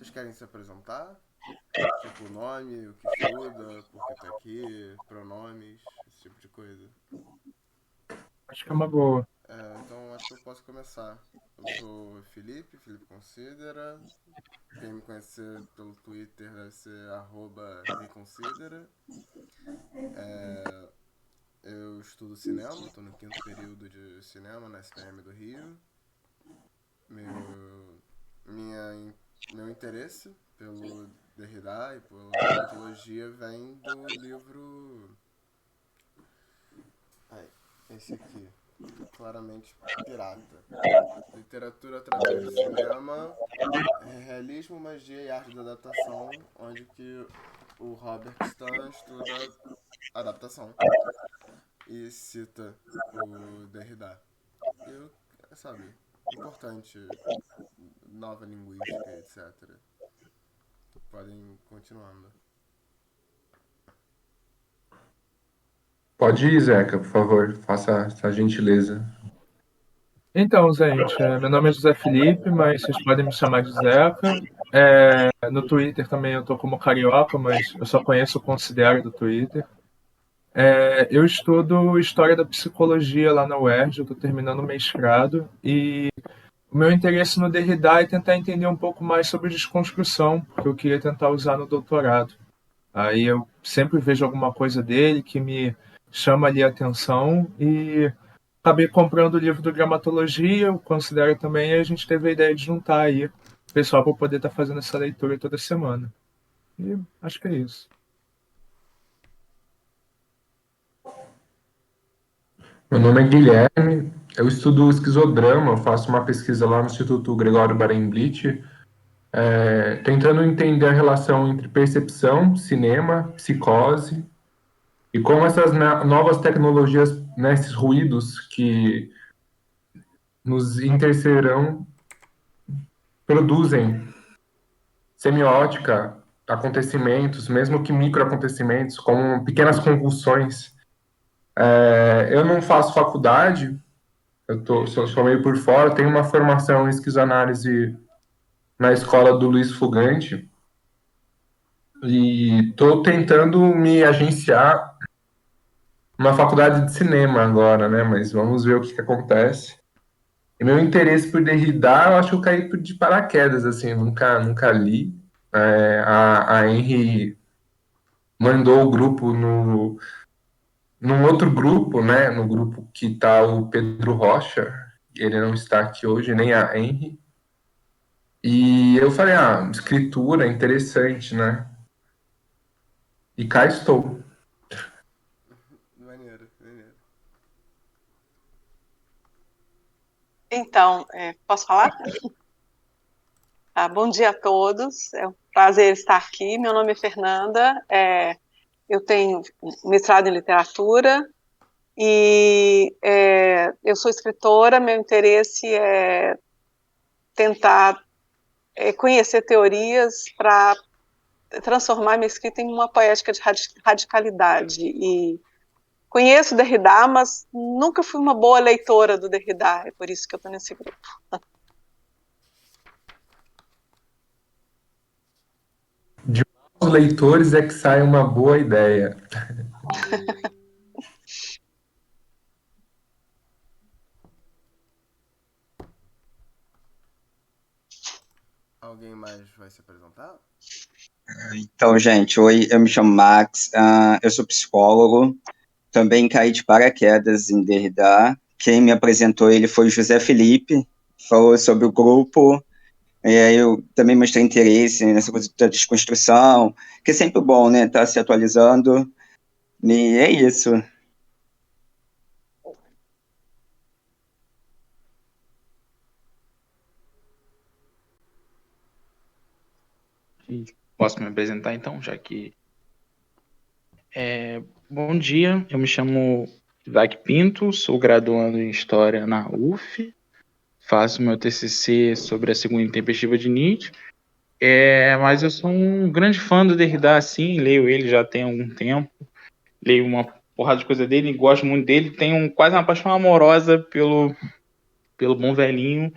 Vocês querem se apresentar? Tipo, nome, o que estuda, por que tá aqui, pronomes, esse tipo de coisa. Acho que é uma boa. Então acho que eu posso começar. Eu sou Felipe Considera. Quem me conhecer pelo Twitter deve ser @reconsidera. Eu estudo cinema, estou no quinto período de cinema na SPM do Rio. Meu, minha, meu interesse pelo Derrida e pela dramatologia vem do livro. Ai, esse aqui. Claramente pirata. Literatura através do cinema, realismo, magia e arte da adaptação, onde que o Robert Stan estuda adaptação e cita o Derrida. E, sabe, importante, nova linguística, etc. Podem continuando. Pode ir, Zeca, por favor, faça essa gentileza. Então, gente, meu nome é José Felipe, mas vocês podem me chamar de Zeca. No Twitter também eu tô como Carioca, mas eu só conheço o Considero do Twitter. Eu estudo História da Psicologia lá na UERJ, eu tô terminando o mestrado, e o meu interesse no Derrida é tentar entender um pouco mais sobre desconstrução, porque eu queria tentar usar no doutorado. Aí eu sempre vejo alguma coisa dele que me chama ali a atenção e acabei comprando o livro do Gramatologia, eu considero também, e a gente teve a ideia de juntar aí o pessoal para poder estar fazendo essa leitura toda semana. E acho que é isso. Meu nome é Guilherme, eu estudo esquizodrama, eu faço uma pesquisa lá no Instituto Gregório Barenblitz, tentando entender a relação entre percepção, cinema, psicose, e como essas novas tecnologias, né, esses ruídos que nos interserão, produzem semiótica, acontecimentos, mesmo que microacontecimentos, como pequenas convulsões. Eu não faço faculdade, sou meio por fora, tenho uma formação em esquizoanálise na escola do Luiz Fugante e estou tentando me agenciar uma faculdade de cinema agora, né? Mas vamos ver o que acontece. E meu interesse por Derrida, eu acho que eu caí de paraquedas, assim, nunca li. A Henry mandou o grupo num outro grupo, né? No grupo que está o Pedro Rocha, ele não está aqui hoje, nem a Henry. E eu falei, escritura, interessante, né? E cá estou. Maneiro, maneiro. Então, posso falar? Bom dia a todos, é um prazer estar aqui. Meu nome é Fernanda, eu tenho mestrado em literatura e eu sou escritora. Meu interesse é tentar conhecer teorias para transformar minha escrita em uma poética de radicalidade. E conheço Derrida, mas nunca fui uma boa leitora do Derrida, é por isso que eu estou nesse grupo. De maus leitores é que sai uma boa ideia. Alguém mais vai se apresentar? Então, gente, oi, eu me chamo Max, eu sou psicólogo, também caí de paraquedas em Derrida. Quem me apresentou ele foi o José Felipe, falou sobre o grupo, e aí eu também mostrei interesse nessa coisa da desconstrução, que é sempre bom, né, estar se atualizando, e é isso. Posso me apresentar então, já que. Bom dia, eu me chamo Isaac Pinto, sou graduando em História na UF, faço meu TCC sobre a segunda intempestiva de Nietzsche, mas eu sou um grande fã do Derrida, assim, leio ele já tem algum tempo, leio uma porrada de coisa dele, gosto muito dele, tenho quase uma paixão amorosa pelo bom velhinho,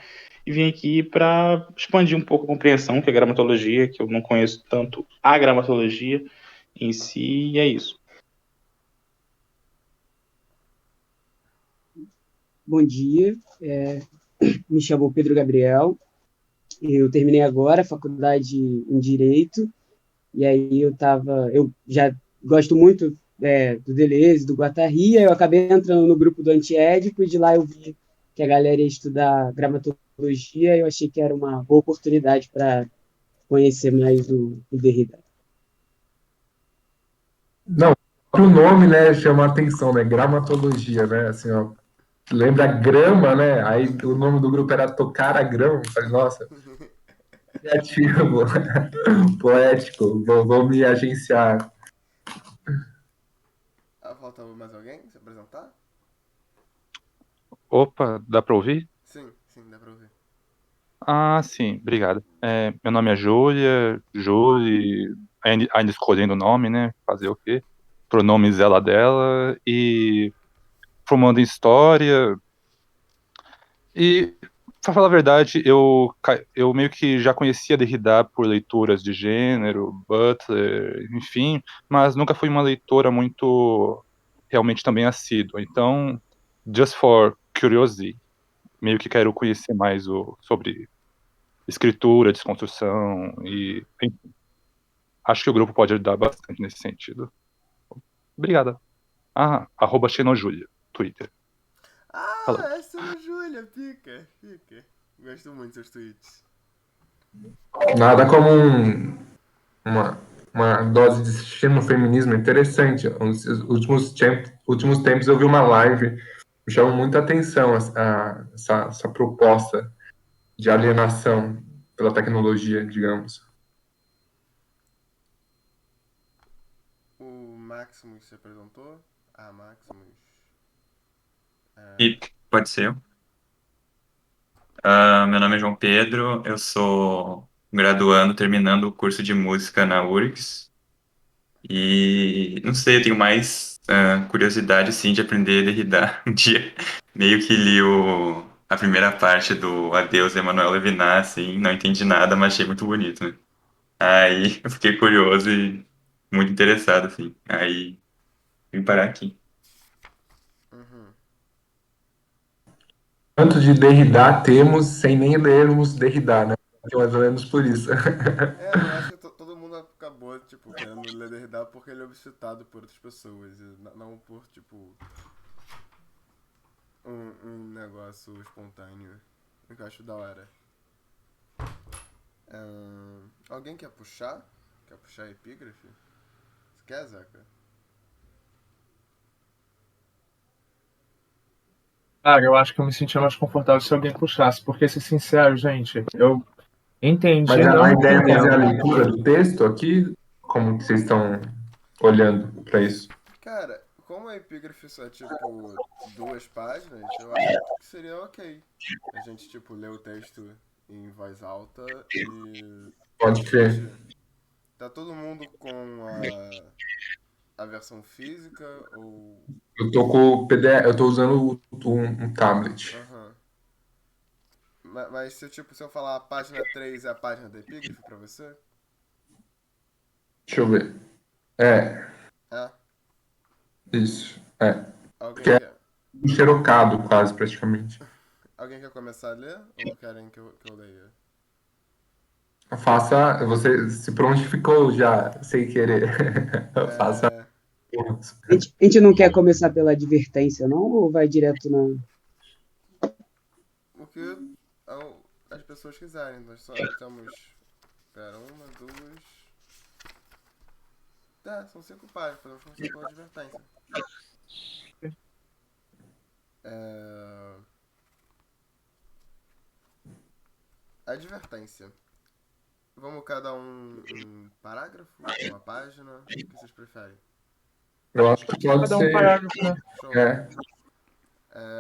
e vim aqui para expandir um pouco a compreensão, que é a gramatologia, que eu não conheço tanto a gramatologia em si, e é isso. Bom dia, me chamo Pedro Gabriel, eu terminei agora a faculdade em Direito, e aí eu já gosto muito do Deleuze, do Guattari, aí eu acabei entrando no grupo do Antiédipo, e de lá eu vi que a galera ia estudar gramatologia, e eu achei que era uma boa oportunidade para conhecer mais o Derrida. Não, o nome, né, chama a atenção, né? Gramatologia, né? Assim, ó, lembra grama, né? Aí o nome do grupo era Tocar a Grama. Eu falei, nossa, criativo, poético, vou me agenciar. Falta mais alguém se apresentar? Opa, dá pra ouvir? Sim, dá pra ouvir. Ah, sim, obrigado. Meu nome é Júlia, ainda escolhendo o nome, né? Fazer o quê? Pronomes ela dela, e formando em História. E, pra falar a verdade, eu meio que já conhecia Derrida por leituras de gênero, Butler, enfim, mas nunca fui uma leitora muito realmente também assídua. Então, just for curiosity, meio que quero conhecer mais sobre escritura, desconstrução e enfim, acho que o grupo pode ajudar bastante nesse sentido. Obrigada. @Xenojulia, Twitter. Falou. Essa é a Júlia, pica. Gosto muito dos seus tweets. Nada como uma dose de xenofeminismo interessante. Nos últimos tempos eu vi uma live, me chamou muita atenção essa proposta de alienação pela tecnologia, digamos. O Maximus se apresentou? Maximus. E pode ser. Meu nome é João Pedro, eu sou graduando, terminando o curso de música na URGS. E não sei, eu tenho mais curiosidade sim de aprender Derrida. Um dia meio que li a primeira parte do Adeus Emmanuel Levinas, assim, não entendi nada, mas achei muito bonito, né? Aí eu fiquei curioso e muito interessado, assim. Aí vim parar aqui. Uhum. Quanto de Derrida temos sem nem lermos Derrida, né? É mais ou menos por isso. Eu acho que todo mundo acabou, tipo, querendo ler Derrida porque ele é obcecado por outras pessoas. E não por, tipo, um negócio espontâneo. O que eu acho da hora. Alguém quer puxar? Quer puxar a epígrafe? Você quer, Zeca? Cara, eu acho que eu me sentia mais confortável se alguém puxasse, porque, ser sincero, gente, eu entendi, Mas não a ideia é fazer a entendendo. leitura do texto aqui? Como que vocês estão olhando para isso? Cara, como a epígrafe só é, tipo, 2 páginas, eu acho que seria ok. A gente, tipo, ler o texto em voz alta e Pode ser. discutir. Tá todo mundo com a versão física ou... Eu tô com o PDF, eu tô usando um tablet. Aham. Mas se eu falar a página 3 é a página da epígrafe pra você? Deixa eu ver. É, É. isso. É. Alguém Porque é quer, um xerocado quase, praticamente. alguém quer começar a ler ou querem que eu leia? Faça, você se prontificou já, sem querer. Faça. É... A gente não quer começar pela advertência, não? Ou vai direto na... O que as pessoas quiserem. Nós só temos... Pera, 1, 2... São 5 páginas. Podemos começar pela advertência. É... Advertência. Vamos cada um parágrafo? Uma página? O que vocês preferem? Eu acho que pode Cada um ser. parágrafo, né? Show. É.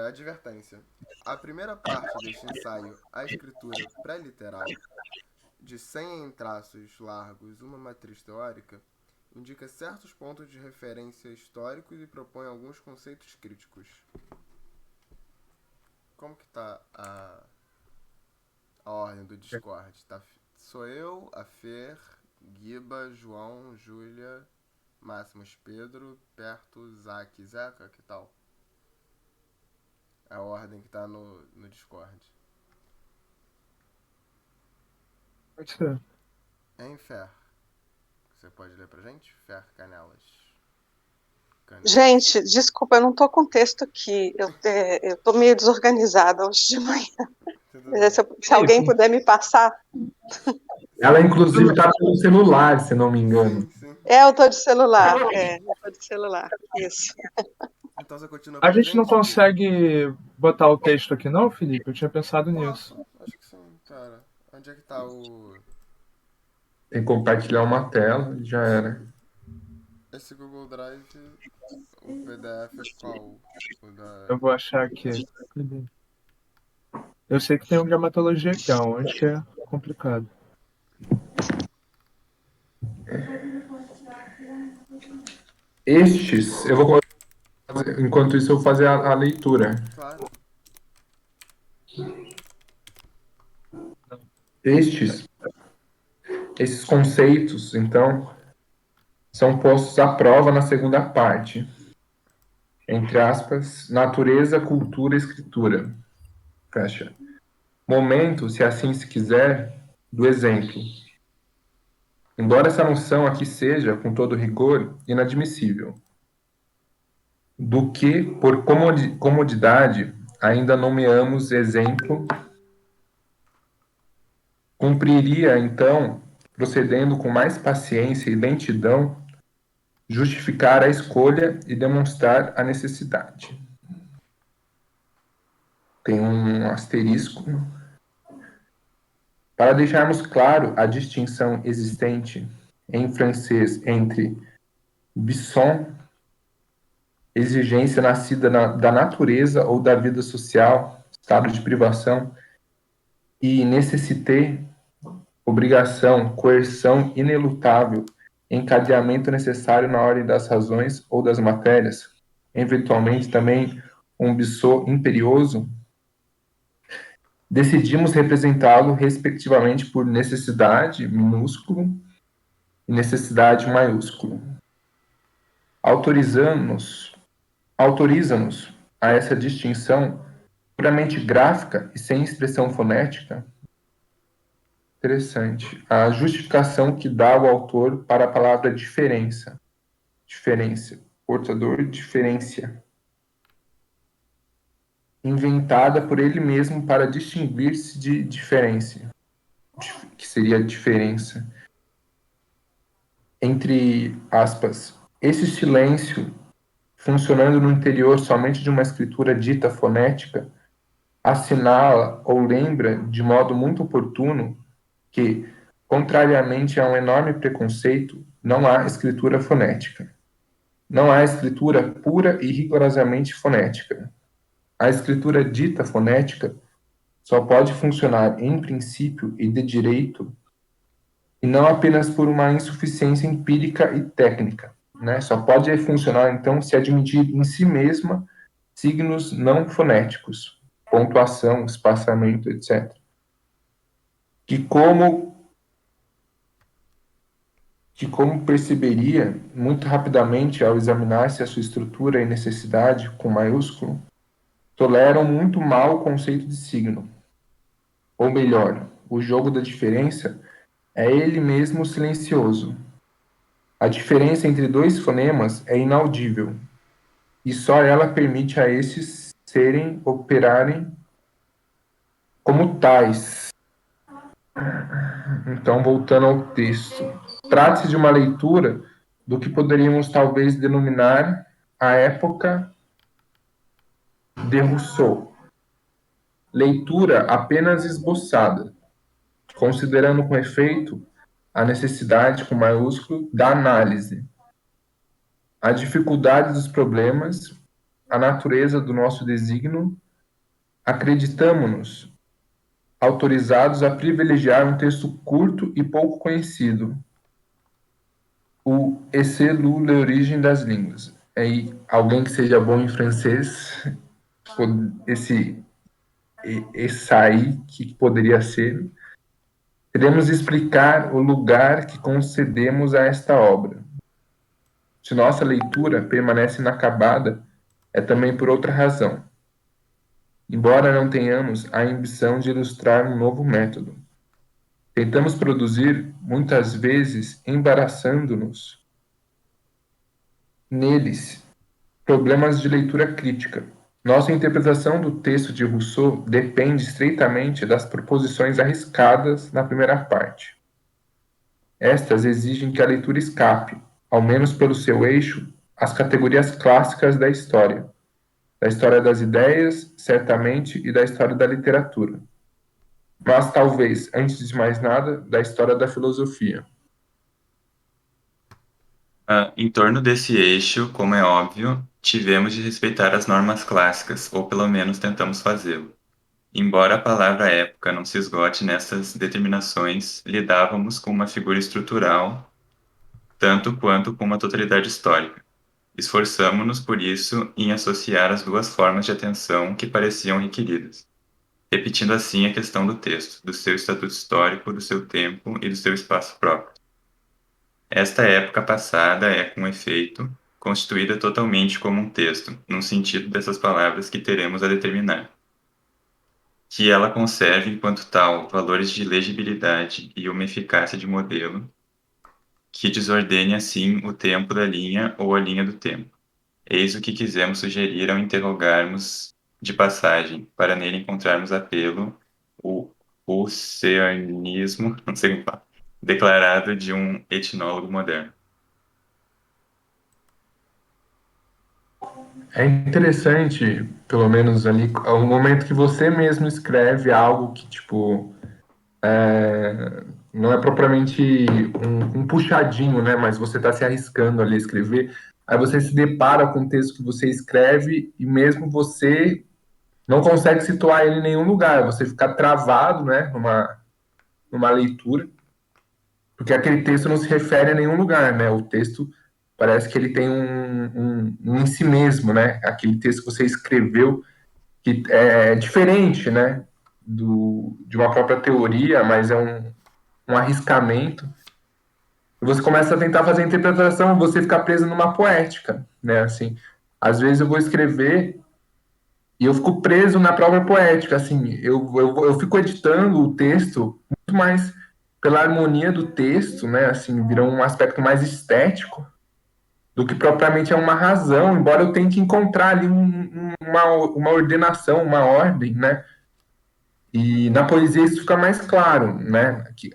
Advertência. A primeira parte deste ensaio, a escritura pré-literal, de 100 em traços largos, uma matriz teórica, indica certos pontos de referência históricos e propõe alguns conceitos críticos. Como que tá a ordem do Discord. Tá? Sou eu, a Fer, Guiba, João, Júlia, Máximos, Pedro, Perto, Zac, Zeca, que tal? É a ordem que tá no Discord. Pode ser. Hein, Fer? Você pode ler pra gente? Fer Canelas. Gente, desculpa, eu não tô com texto aqui. Eu tô meio desorganizada hoje de manhã. Se alguém puder me passar. Ela, inclusive, tá pelo celular, se não me engano. Sim. Eu tô de celular. Eu tô de celular. Isso. Então você continua A pra gente não Gui? consegue botar o texto aqui, não, Felipe? Eu tinha pensado nisso. Acho que sim, cara. Onde é que tá o. Tem que compartilhar uma tela e já era. Esse Google Drive, o PDF é qual? O da. Eu vou achar aqui. Eu sei que tem um gramatologia aqui, onde que é complicado. Estes, eu vou enquanto isso eu vou fazer a leitura. Claro. Esses conceitos, então, são postos à prova na segunda parte. Entre aspas, natureza, cultura, escritura. Fecha. Momento, se assim se quiser, do exemplo. Embora essa noção aqui seja, com todo rigor, inadmissível. Do que, por comodidade, ainda nomeamos exemplo, cumpriria, então, procedendo com mais paciência e lentidão, justificar a escolha e demonstrar a necessidade. Tem um asterisco. Para deixarmos claro a distinção existente em francês entre besoin, exigência nascida da natureza ou da vida social, estado de privação, e nécessité, obrigação, coerção inelutável, encadeamento necessário na ordem das razões ou das matérias, eventualmente também um besoin imperioso, decidimos representá-lo respectivamente por necessidade minúsculo e necessidade maiúsculo. Autoriza-nos a essa distinção puramente gráfica e sem expressão fonética. Interessante. A justificação que dá o autor para a palavra diferença. Diferença. Portador, diferença. Inventada por ele mesmo para distinguir-se de diferença, que seria a diferença. Entre aspas, esse silêncio, funcionando no interior somente de uma escritura dita fonética, assinala ou lembra de modo muito oportuno que, contrariamente a um enorme preconceito, não há escritura fonética. Não há escritura pura e rigorosamente fonética. A escritura dita fonética só pode funcionar em princípio e de direito e não apenas por uma insuficiência empírica e técnica, né? Só pode funcionar, então, se admitir em si mesma signos não fonéticos, pontuação, espaçamento, etc. Que como perceberia muito rapidamente ao examinar-se a sua estrutura e necessidade com maiúsculo, toleram muito mal o conceito de signo. Ou melhor, o jogo da diferença é ele mesmo silencioso. A diferença entre dois fonemas é inaudível, e só ela permite a estes operarem como tais. Então, voltando ao texto. Trata-se de uma leitura do que poderíamos talvez denominar a época de Rousseau. Leitura apenas esboçada, considerando com efeito a necessidade, com maiúsculo, da análise, a dificuldade dos problemas, a natureza do nosso desígnio, acreditamo-nos autorizados a privilegiar um texto curto e pouco conhecido, o Essai sur l'origine das línguas. Aí, alguém que seja bom em francês, esse Essai, que poderia ser, teremos de explicar o lugar que concedemos a esta obra. Se nossa leitura permanece inacabada, é também por outra razão. Embora não tenhamos a ambição de ilustrar um novo método, tentamos produzir, muitas vezes embaraçando-nos neles, problemas de leitura crítica. Nossa interpretação do texto de Rousseau depende estreitamente das proposições arriscadas na primeira parte. Estas exigem que a leitura escape, ao menos pelo seu eixo, às categorias clássicas da história das ideias, certamente, e da história da literatura. Mas, talvez, antes de mais nada, da história da filosofia. Em torno desse eixo, como é óbvio, tivemos de respeitar as normas clássicas, ou pelo menos tentamos fazê-lo. Embora a palavra época não se esgote nessas determinações, lidávamos com uma figura estrutural, tanto quanto com uma totalidade histórica. Esforçamo-nos, por isso, em associar as duas formas de atenção que pareciam requeridas, repetindo assim a questão do texto, do seu estatuto histórico, do seu tempo e do seu espaço próprio. Esta época passada é, com efeito, constituída totalmente como um texto, no sentido dessas palavras que teremos a determinar. Que ela conserve, enquanto tal, valores de legibilidade e uma eficácia de modelo, que desordene assim o tempo da linha ou a linha do tempo. Eis o que quisemos sugerir ao interrogarmos de passagem, para nele encontrarmos apelo, o oceanismo, não sei como falar, declarado de um etnólogo moderno. É interessante, pelo menos ali, o momento que você mesmo escreve algo que, tipo, não é propriamente um puxadinho, né? Mas você está se arriscando ali a escrever. Aí você se depara com o texto que você escreve e mesmo você não consegue situar ele em nenhum lugar. Você fica travado, né? Numa leitura, porque aquele texto não se refere a nenhum lugar, né? O texto parece que ele tem um em si mesmo, né? Aquele texto que você escreveu que é diferente, né? De uma própria teoria, mas é um arriscamento. E você começa a tentar fazer a interpretação, você fica preso numa poética, né? Assim, às vezes eu vou escrever e eu fico preso na própria poética, assim, eu fico editando o texto muito mais pela harmonia do texto, né? Assim, vira um aspecto mais estético do que propriamente é uma razão, embora eu tenha que encontrar ali uma ordenação, uma ordem, né? E na poesia isso fica mais claro, né? Que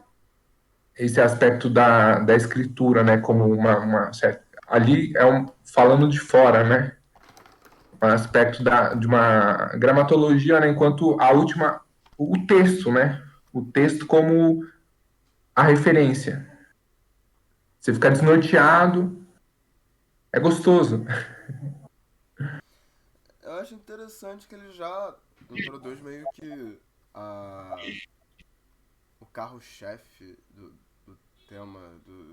esse aspecto da escritura, né? Como uma certa... Ali falando de fora, né? Um aspecto de uma gramatologia, né? Enquanto o texto, né? O texto como a referência. Você fica desnorteado, é gostoso. Eu acho interessante que ele já introduz meio que o carro-chefe do tema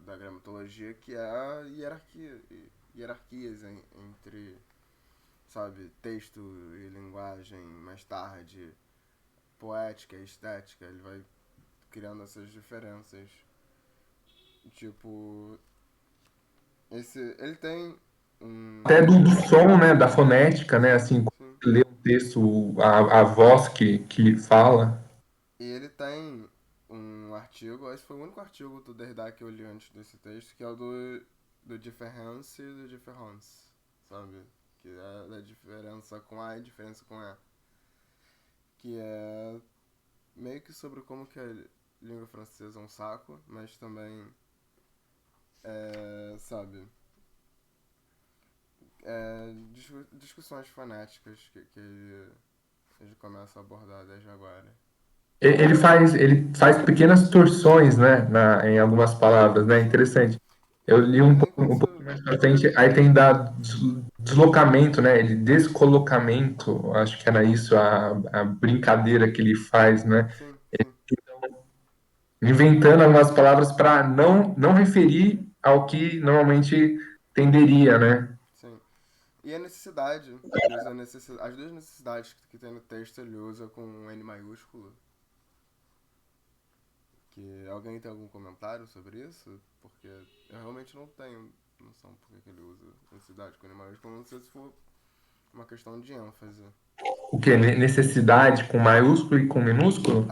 da gramatologia, que é a hierarquias entre, sabe, texto e linguagem, mais tarde, poética e estética. Ele vai criando essas diferenças. Tipo, ele tem Até do som, né? Da fonética, né? Assim, quando sim. você lê um texto, a voz que fala. E ele tem um artigo, esse foi o único artigo do Derrida que eu li antes desse texto, que é o do Difference e do Difference, sabe? Que é da diferença com A e diferença com E. Que é meio que sobre como que a língua francesa é um saco, mas também sabe, discussões fonéticas que ele começa a abordar desde agora. Ele faz pequenas torções, né? Em algumas palavras, né? Interessante. Eu li um pouco mais pra frente, aí tem da deslocamento, né? Ele descolocamento, acho que era isso a brincadeira que ele faz, né? Sim, sim. Inventando algumas palavras para não referir ao que normalmente tenderia, né? Sim. E a necessidade, ele usa as duas necessidades que tem no texto, ele usa com um N maiúsculo. Que alguém tem algum comentário sobre isso? Porque eu realmente não tenho noção por que ele usa necessidade com N maiúsculo, não sei se for uma questão de ênfase. O que? Necessidade com maiúsculo e com minúsculo?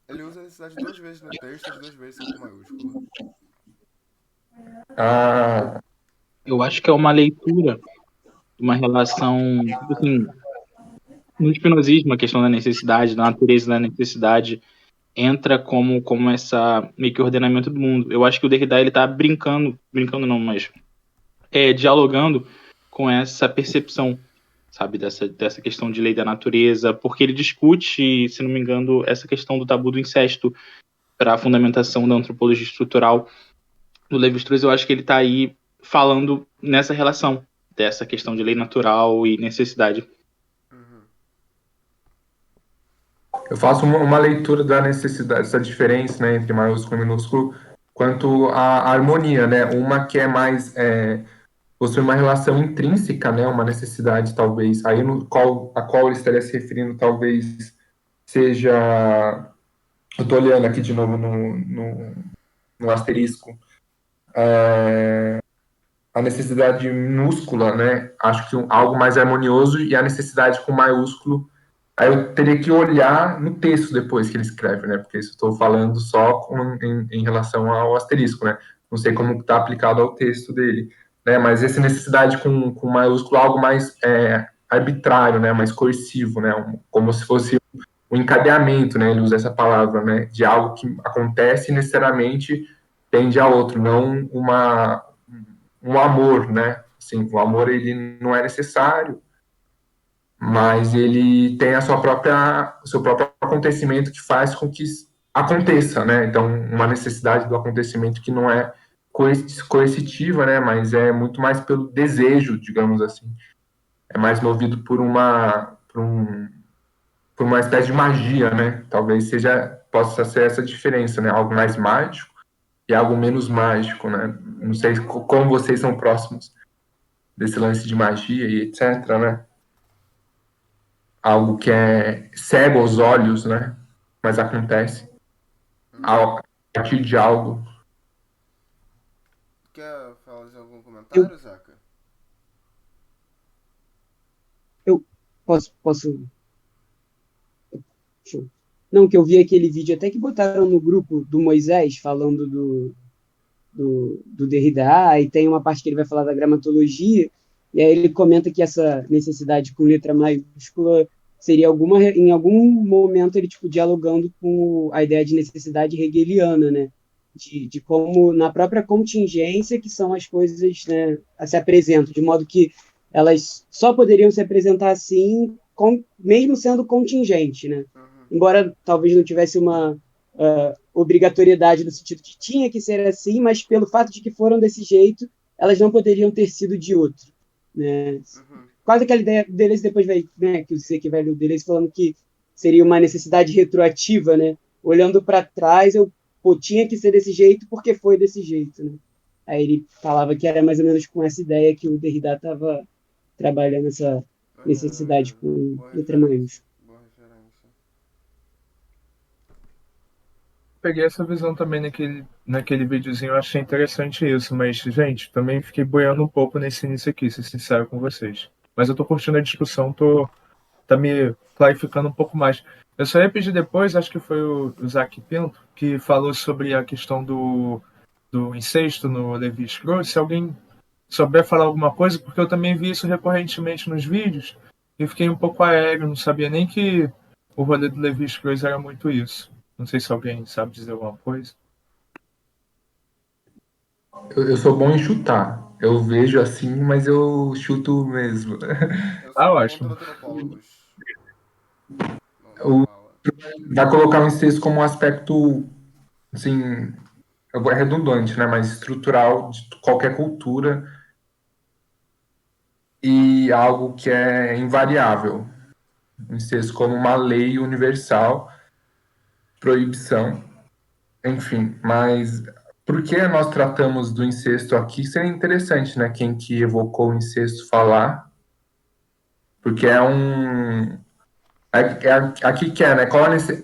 Ele usa a necessidade 2 vezes no texto, as 2 vezes são com maiúsculo. Eu acho que é uma leitura, uma relação, tipo assim, no espinosismo, a questão da necessidade, da natureza da necessidade, entra como essa meio que ordenamento do mundo. Eu acho que o Derrida, ele tá brincando não, mas dialogando com essa percepção, sabe, dessa questão de lei da natureza, porque ele discute, se não me engano, essa questão do tabu do incesto para a fundamentação da antropologia estrutural do Levi-Strauss. Eu acho que ele está aí falando nessa relação dessa questão de lei natural e necessidade. Eu faço uma leitura da necessidade, essa diferença, né, entre maiúsculo e minúsculo, quanto à harmonia, né? Uma que é mais possui uma relação intrínseca, né, uma necessidade talvez, aí a qual ele estaria se referindo talvez seja, eu estou olhando aqui de novo no asterisco, a necessidade minúscula, né, acho que algo mais harmonioso, e a necessidade com maiúsculo, aí eu teria que olhar no texto depois que ele escreve, né, porque isso eu estou falando só em relação ao asterisco, né, não sei como está aplicado ao texto dele, né, mas essa necessidade com maiúsculo, algo mais arbitrário, né, mais coercivo, né, como se fosse um encadeamento, né, ele usa essa palavra, né, de algo que acontece e necessariamente tende a outro, não um amor, né, assim, o amor ele não é necessário, mas ele tem o seu próprio acontecimento que faz com que aconteça, né, então uma necessidade do acontecimento que não é coercitiva, né, mas é muito mais pelo desejo, digamos assim, é mais movido por uma espécie de magia, né, talvez possa ser essa diferença, né, algo mais mágico e algo menos mágico, né, não sei como vocês são próximos desse lance de magia e etc, né, algo que é cego aos olhos, né, mas acontece a partir de algo. Quer fazer algum comentário, Zaca? Eu posso... Show. Não, que eu vi aquele vídeo até que botaram no grupo do Moisés falando do Derrida, e tem uma parte que ele vai falar da gramatologia, e aí ele comenta que essa necessidade com letra maiúscula seria em algum momento ele tipo dialogando com a ideia de necessidade hegeliana, né? De como na própria contingência que são as coisas, né, se apresentam, de modo que elas só poderiam se apresentar assim, mesmo sendo contingente, né? Embora talvez não tivesse uma obrigatoriedade no sentido que tinha que ser assim, mas pelo fato de que foram desse jeito, elas não poderiam ter sido de outro, né? Quase aquela ideia Deleuze depois vai, né, que você que vai ler o Deleuze falando que seria uma necessidade retroativa, né? Olhando para trás, tinha que ser desse jeito porque foi desse jeito, né? Aí ele falava que era mais ou menos com essa ideia que o Derrida estava trabalhando essa necessidade com letra maiúscula. Peguei essa visão também naquele videozinho, eu achei interessante isso, mas, gente, também fiquei boiando um pouco nesse início aqui, ser sincero com vocês. Mas eu tô curtindo a discussão, tá me clarificando um pouco mais. Eu só ia pedir depois, acho que foi o Zac Pinto, que falou sobre a questão do incesto no Levi-Strauss, se alguém souber falar alguma coisa, porque eu também vi isso recorrentemente nos vídeos, e fiquei um pouco aéreo, não sabia nem que o rolê do Levi-Strauss era muito isso. Não sei se alguém sabe dizer alguma coisa. Eu sou bom em chutar. Eu vejo assim, mas eu chuto mesmo. Ótimo. Vai colocar o incesto como um aspecto, assim, é redundante, né? Mas estrutural de qualquer cultura e algo que é invariável. O incesto como uma lei universal, proibição, enfim. Mas por que nós tratamos do incesto aqui? Seria interessante, né? Quem que evocou o incesto falar Porque é um. Aqui que é, né?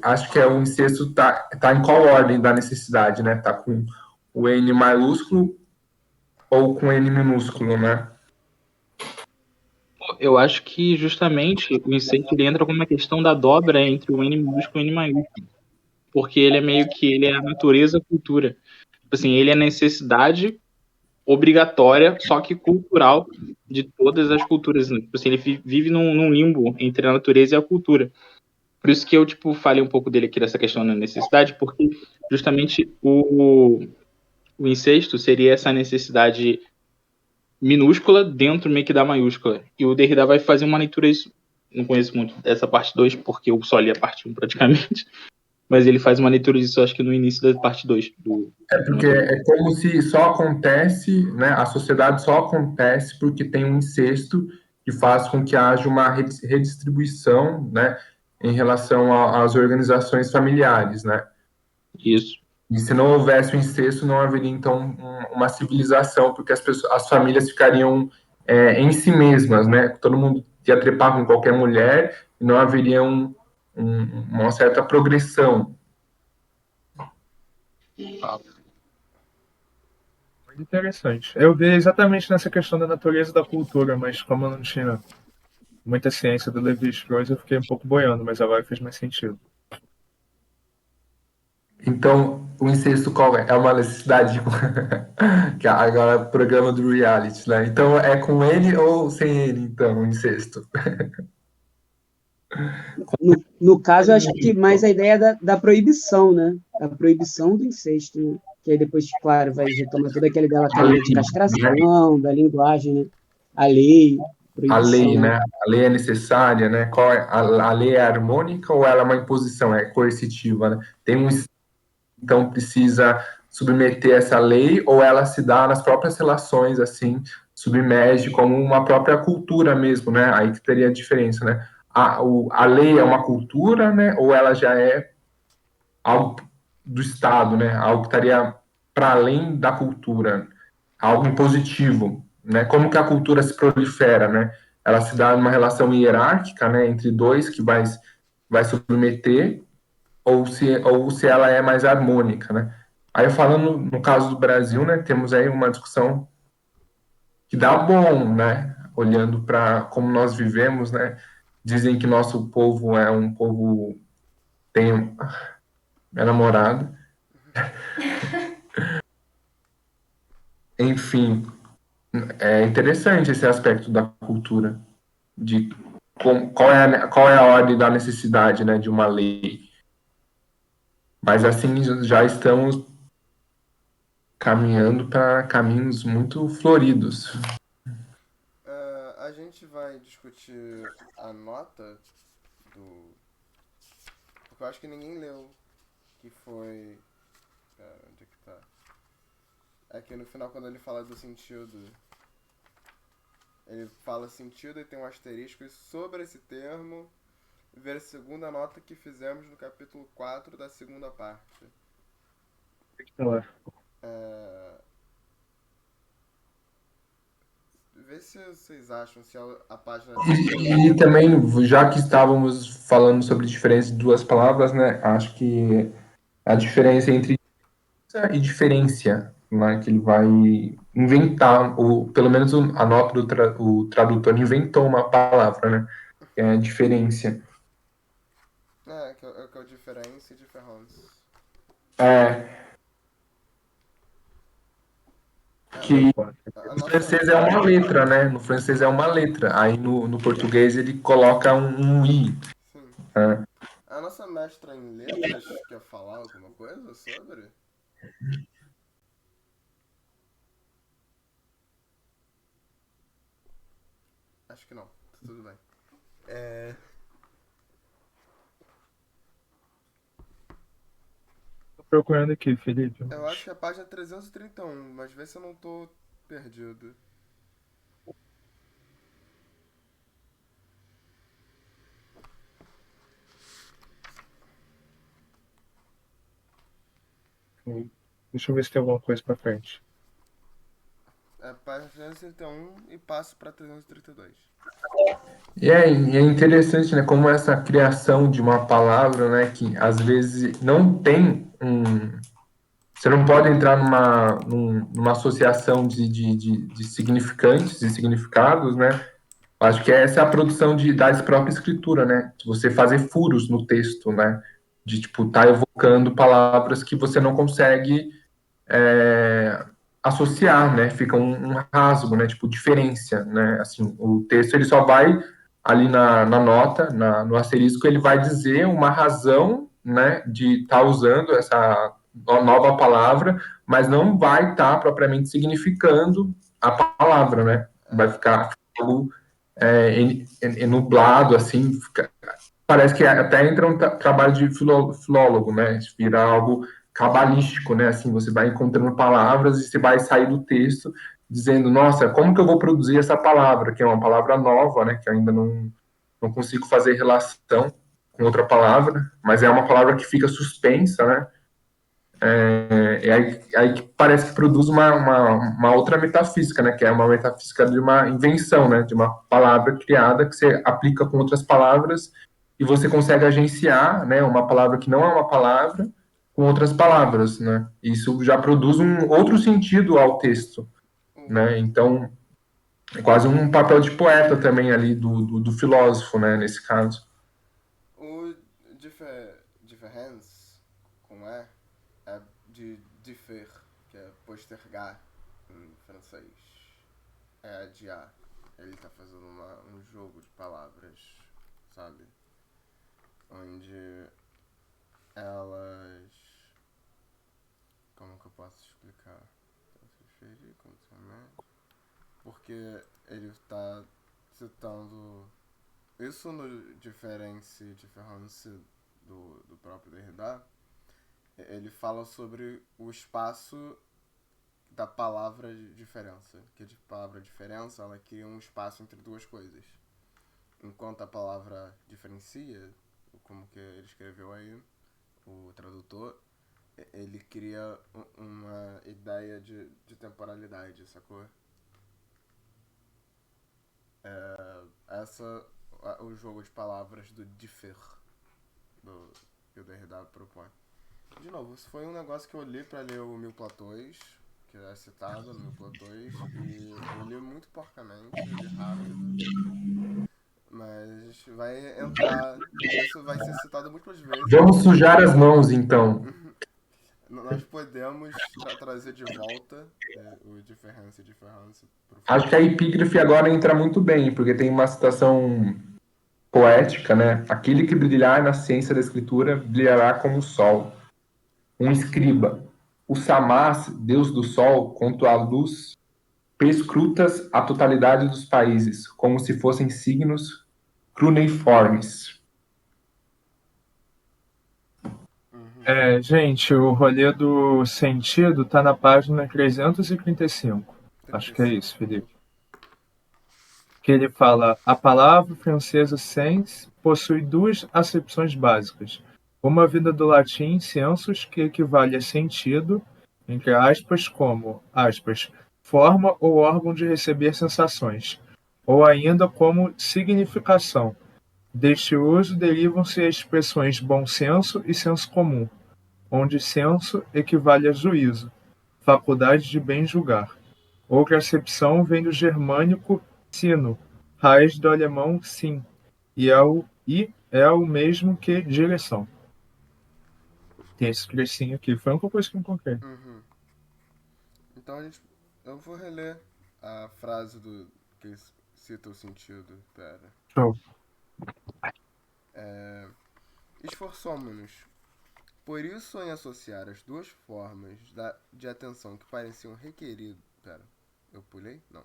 Acho que o incesto tá em qual ordem da necessidade, né? Tá com o N maiúsculo ou com N minúsculo, né? Eu acho que justamente o incesto ele entra como uma questão da dobra entre o N minúsculo e o N maiúsculo. Porque ele é meio que ele é a natureza cultura. Tipo assim, ele é a necessidade obrigatória, só que cultural de todas as culturas. Né? Tipo assim, ele vive num limbo entre a natureza e a cultura. Por isso que eu, tipo, falei um pouco dele aqui dessa questão da necessidade, porque justamente o incesto seria essa necessidade minúscula dentro meio que da maiúscula. E o Derrida vai fazer uma leitura isso. Não conheço muito dessa parte 2 porque eu só li a parte 1 praticamente. Mas ele faz uma leitura disso, acho que no início da parte 2 do. É porque é como se só acontece, né? A sociedade só acontece porque tem um incesto que faz com que haja uma redistribuição, né? Em relação às organizações familiares, né? Isso. E se não houvesse o incesto, não haveria, então, uma civilização, porque as famílias ficariam em si mesmas, né? Todo mundo ia trepar com qualquer mulher e não haveria uma certa progressão. Muito interessante. Eu vi exatamente nessa questão da natureza e da cultura, mas como eu não tinha muita ciência do Levi-Strauss, eu fiquei um pouco boiando, mas agora fez mais sentido. Então, o incesto qual é? É uma necessidade, que agora é o programa do reality, né? Então, é com ele ou sem ele, então, o incesto? No caso, eu acho que mais a ideia da proibição, né? A proibição do incesto, né? Que aí depois, claro, vai retomar toda aquela ideia de castração, da linguagem, né? A lei, A lei, proibição. né? A lei é necessária, né? Qual é? A lei é harmônica ou ela é uma imposição, é coercitiva, né? Então precisa submeter essa lei ou ela se dá nas próprias relações, assim, submerge como uma própria cultura mesmo, né? Aí que teria a diferença, né? A lei é uma cultura, né? Ou ela já é algo do Estado, né? Algo que estaria para além da cultura, algo impositivo, né? Como que a cultura se prolifera, né? Ela se dá numa relação hierárquica, né? Entre dois que vai submeter ou se ela é mais harmônica, né? Aí falando no caso do Brasil, né, temos aí uma discussão que dá bom, né? Olhando para como nós vivemos, né? Dizem que nosso povo é um povo tem é namorado, enfim, é interessante esse aspecto da cultura, de qual é a ordem da necessidade, né, de uma lei. Mas assim já estamos caminhando para caminhos muito floridos. A gente vai discutir a nota do. Porque eu acho que ninguém leu. Que foi. Onde é que tá? Aqui no final, quando ele fala do sentido. Ele fala sentido e tem um asterisco. E sobre esse termo, ver a segunda nota que fizemos no capítulo 4 da segunda parte. Então, Vê se vocês acham se a página. E também, já que estávamos falando sobre diferença de duas palavras, né? Acho que a diferença entre diferença e diferença, né? Que ele vai inventar, ou pelo menos a nota o tradutor inventou uma palavra, né? Que é a diferença. Que é o diferença e diferença. Que A no nossa, francês é uma letra, né? No francês é uma letra. Aí no português ele coloca um i. sim. Né? A nossa mestra em letras quer falar alguma coisa sobre? Acho que não. Tudo bem. tô procurando aqui, Felipe. Eu acho que é a página 331, mas vê se eu não tô perdido. Deixa eu ver se tem alguma coisa pra frente. página 331 e passo para 332. E é interessante, né, como essa criação de uma palavra, né, que às vezes não tem um. Você não pode entrar numa associação de significantes e significados, né? Acho que essa é a produção da própria escritura, né? De você fazer furos no texto, né? De, tipo, tá evocando palavras que você não consegue associar, né? Fica um rasgo, né? Tipo, diferença, né? Assim, o texto, ele só vai ali na nota, no asterisco, ele vai dizer uma razão, né? De estar usando essa nova palavra, mas não vai estar propriamente significando a palavra, né? Vai ficar algo nublado, assim, parece que até entra um trabalho de filólogo, né? Vira algo cabalístico, né? Assim, você vai encontrando palavras e você vai sair do texto dizendo, nossa, como que eu vou produzir essa palavra, que é uma palavra nova, né? Que eu ainda não consigo fazer relação com outra palavra, mas é uma palavra que fica suspensa, né? Aí que parece que produz uma outra metafísica, né? Que é uma metafísica de uma invenção, né? De uma palavra criada que você aplica com outras palavras e você consegue agenciar, né? Uma palavra que não é uma palavra com outras palavras, né? Isso já produz um outro sentido ao texto, né? Então, é quase um papel de poeta também ali do filósofo, né? Nesse caso. O difference, com E, é de differ, que é postergar em francês. É adiar. Ele tá fazendo um jogo de palavras, sabe? Onde elas. Como que eu posso explicar? Porque ele tá citando isso no difference do próprio Derrida. Ele fala sobre o espaço da palavra diferença. Que a palavra diferença, ela cria um espaço entre duas coisas. Enquanto a palavra diferencia, como que ele escreveu aí, o tradutor, ele cria uma ideia de temporalidade, sacou? O jogo de palavras do differ que o Derrida propõe. De novo, isso foi um negócio que eu li pra ler o Mil Platões, que é citado no Mil Platões, e eu li muito porcamente, eu li rápido, mas vai entrar, isso vai ser citado múltiplas vezes. Vamos sujar as mãos, então. Nós podemos trazer de volta o diferença pro Acho que a epígrafe agora entra muito bem, porque tem uma citação poética, né? Aquele que brilhar na ciência da escritura brilhará como o sol. Um escriba. O Samás, deus do sol, quanto à luz, perscrutas a totalidade dos países, como se fossem signos cuneiformes. Gente, o rolê do sentido tá na página 335. Acho que é isso, Felipe. Que ele fala: a palavra francesa sens possui duas acepções básicas. Uma vinda do latim sensus, que equivale a sentido, entre aspas, como, aspas, forma ou órgão de receber sensações, ou ainda como significação. Deste uso derivam-se as expressões bom senso e senso comum, onde senso equivale a juízo, faculdade de bem julgar. Outra acepção vem do germânico sino, raiz do alemão sim, e é o mesmo que direção. Tem esse trecinho aqui, foi uma coisa que eu encontrei. Então eu vou reler a frase que cita o sentido. Pera. Show. Esforçamo-nos, por isso, em associar as duas formas de atenção que pareciam requeridas. Pera, eu pulei? Não.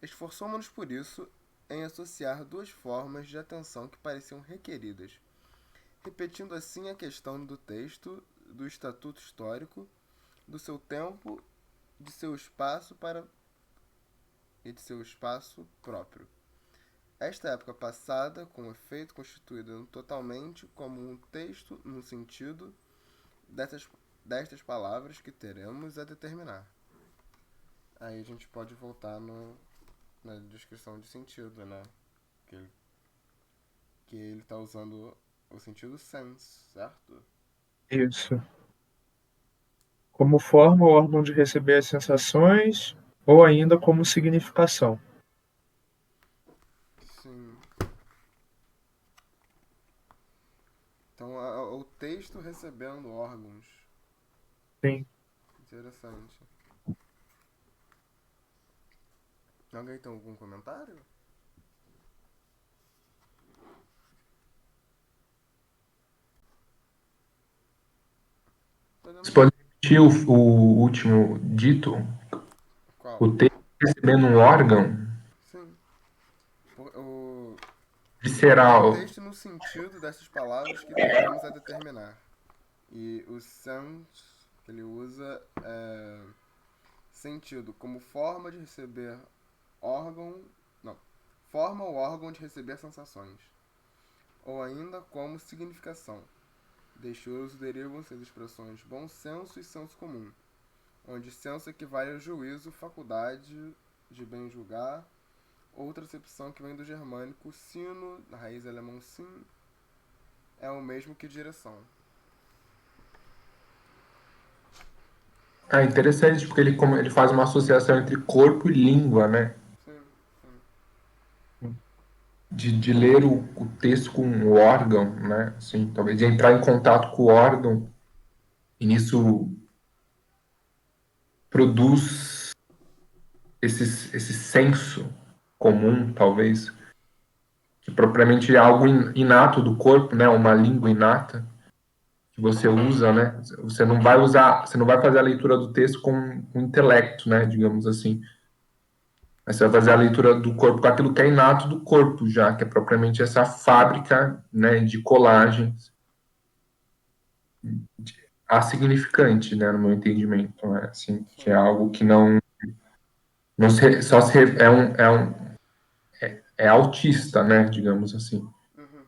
Esforçamo-nos por isso em associar duas formas de atenção que pareciam requeridas, repetindo assim a questão do texto, do estatuto histórico, do seu tempo, de seu espaço e de seu espaço próprio. Esta época passada, com efeito constituída totalmente como um texto no sentido destas palavras que teremos a determinar. Aí a gente pode voltar na descrição de sentido, né? Que ele tá usando o sentido sense, certo? Isso. Como forma ou órgão de receber as sensações, ou ainda como significação. Sim. Então, o texto recebendo órgãos. Sim. Interessante. Alguém tem algum comentário? Você pode repetir o último dito? Qual? O texto recebendo um órgão Sim. O visceral. texto no sentido dessas palavras que devemos a determinar. E o sense que ele usa é sentido como forma de receber órgão. Não. Forma ou órgão de receber sensações. Ou ainda como significação. Deste uso derivam-se as expressões bom senso e senso comum, onde senso equivale ao juízo, faculdade de bem julgar. Outra acepção que vem do germânico sino, da raiz alemão sim, é o mesmo que direção. Ah, interessante, porque ele faz uma associação entre corpo e língua, né? Sim, sim. De ler o texto com o órgão, né? Assim, talvez de entrar em contato com o órgão, e nisso produz esse senso comum, talvez, que propriamente é algo inato do corpo, né? Uma língua inata que você usa, né? Você não vai fazer a leitura do texto com o intelecto, né? Digamos assim. Mas você vai fazer a leitura do corpo com aquilo que é inato do corpo já, que é propriamente essa fábrica, né, de colagens significante, né, no meu entendimento, né, assim, que é algo que não se, só se é autista, né, digamos assim, Uhum.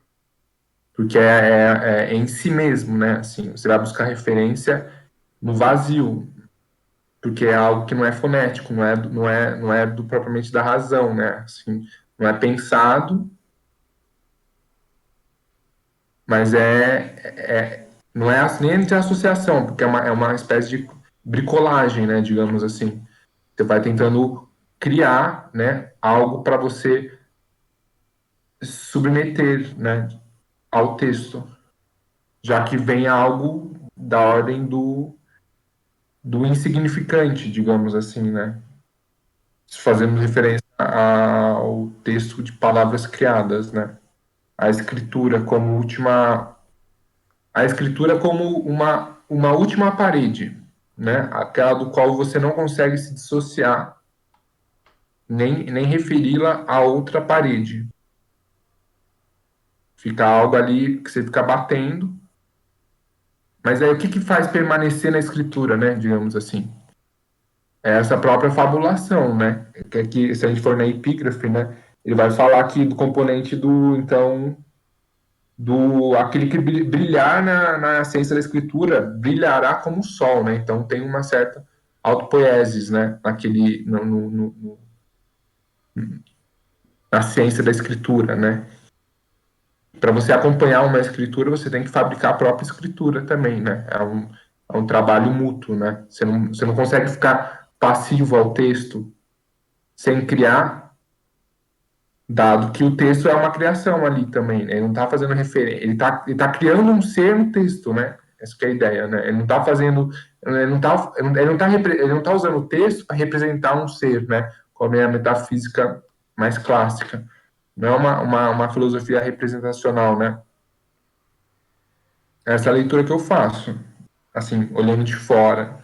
porque é em si mesmo, né, assim, você vai buscar referência no vazio, porque é algo que não é fonético, não é do propriamente da razão, né, assim, não é pensado, mas não é nem de associação, porque é uma espécie de bricolagem, né, digamos assim. Você vai tentando criar, né, algo para você submeter, né, ao texto, já que vem algo da ordem do insignificante, digamos assim, né, fazendo referência ao texto de palavras criadas, né, a escritura como uma última parede, né? Aquela do qual você não consegue se dissociar, nem referi-la a outra parede. Fica algo ali que você fica batendo. Mas aí o que faz permanecer na escritura, né? Digamos assim. É essa própria fabulação, né? Que se a gente for na epígrafe, né? Ele vai falar aqui do componente do aquele que brilhar na ciência da escritura brilhará como o sol, né? Então tem uma certa autopoiesis, né? Na ciência da escritura, né? Para você acompanhar uma escritura, você tem que fabricar a própria escritura também, né? É um trabalho mútuo, né? Você não consegue ficar passivo ao texto sem criar, dado que o texto é uma criação ali também, né? Ele não está fazendo referência, ele tá criando um ser no texto, né? Essa que é a ideia, né? Ele não está fazendo, ele não tá usando o texto para representar um ser, né? Como é a metafísica mais clássica. Não é uma filosofia representacional, né? Essa é a leitura que eu faço, assim, olhando de fora.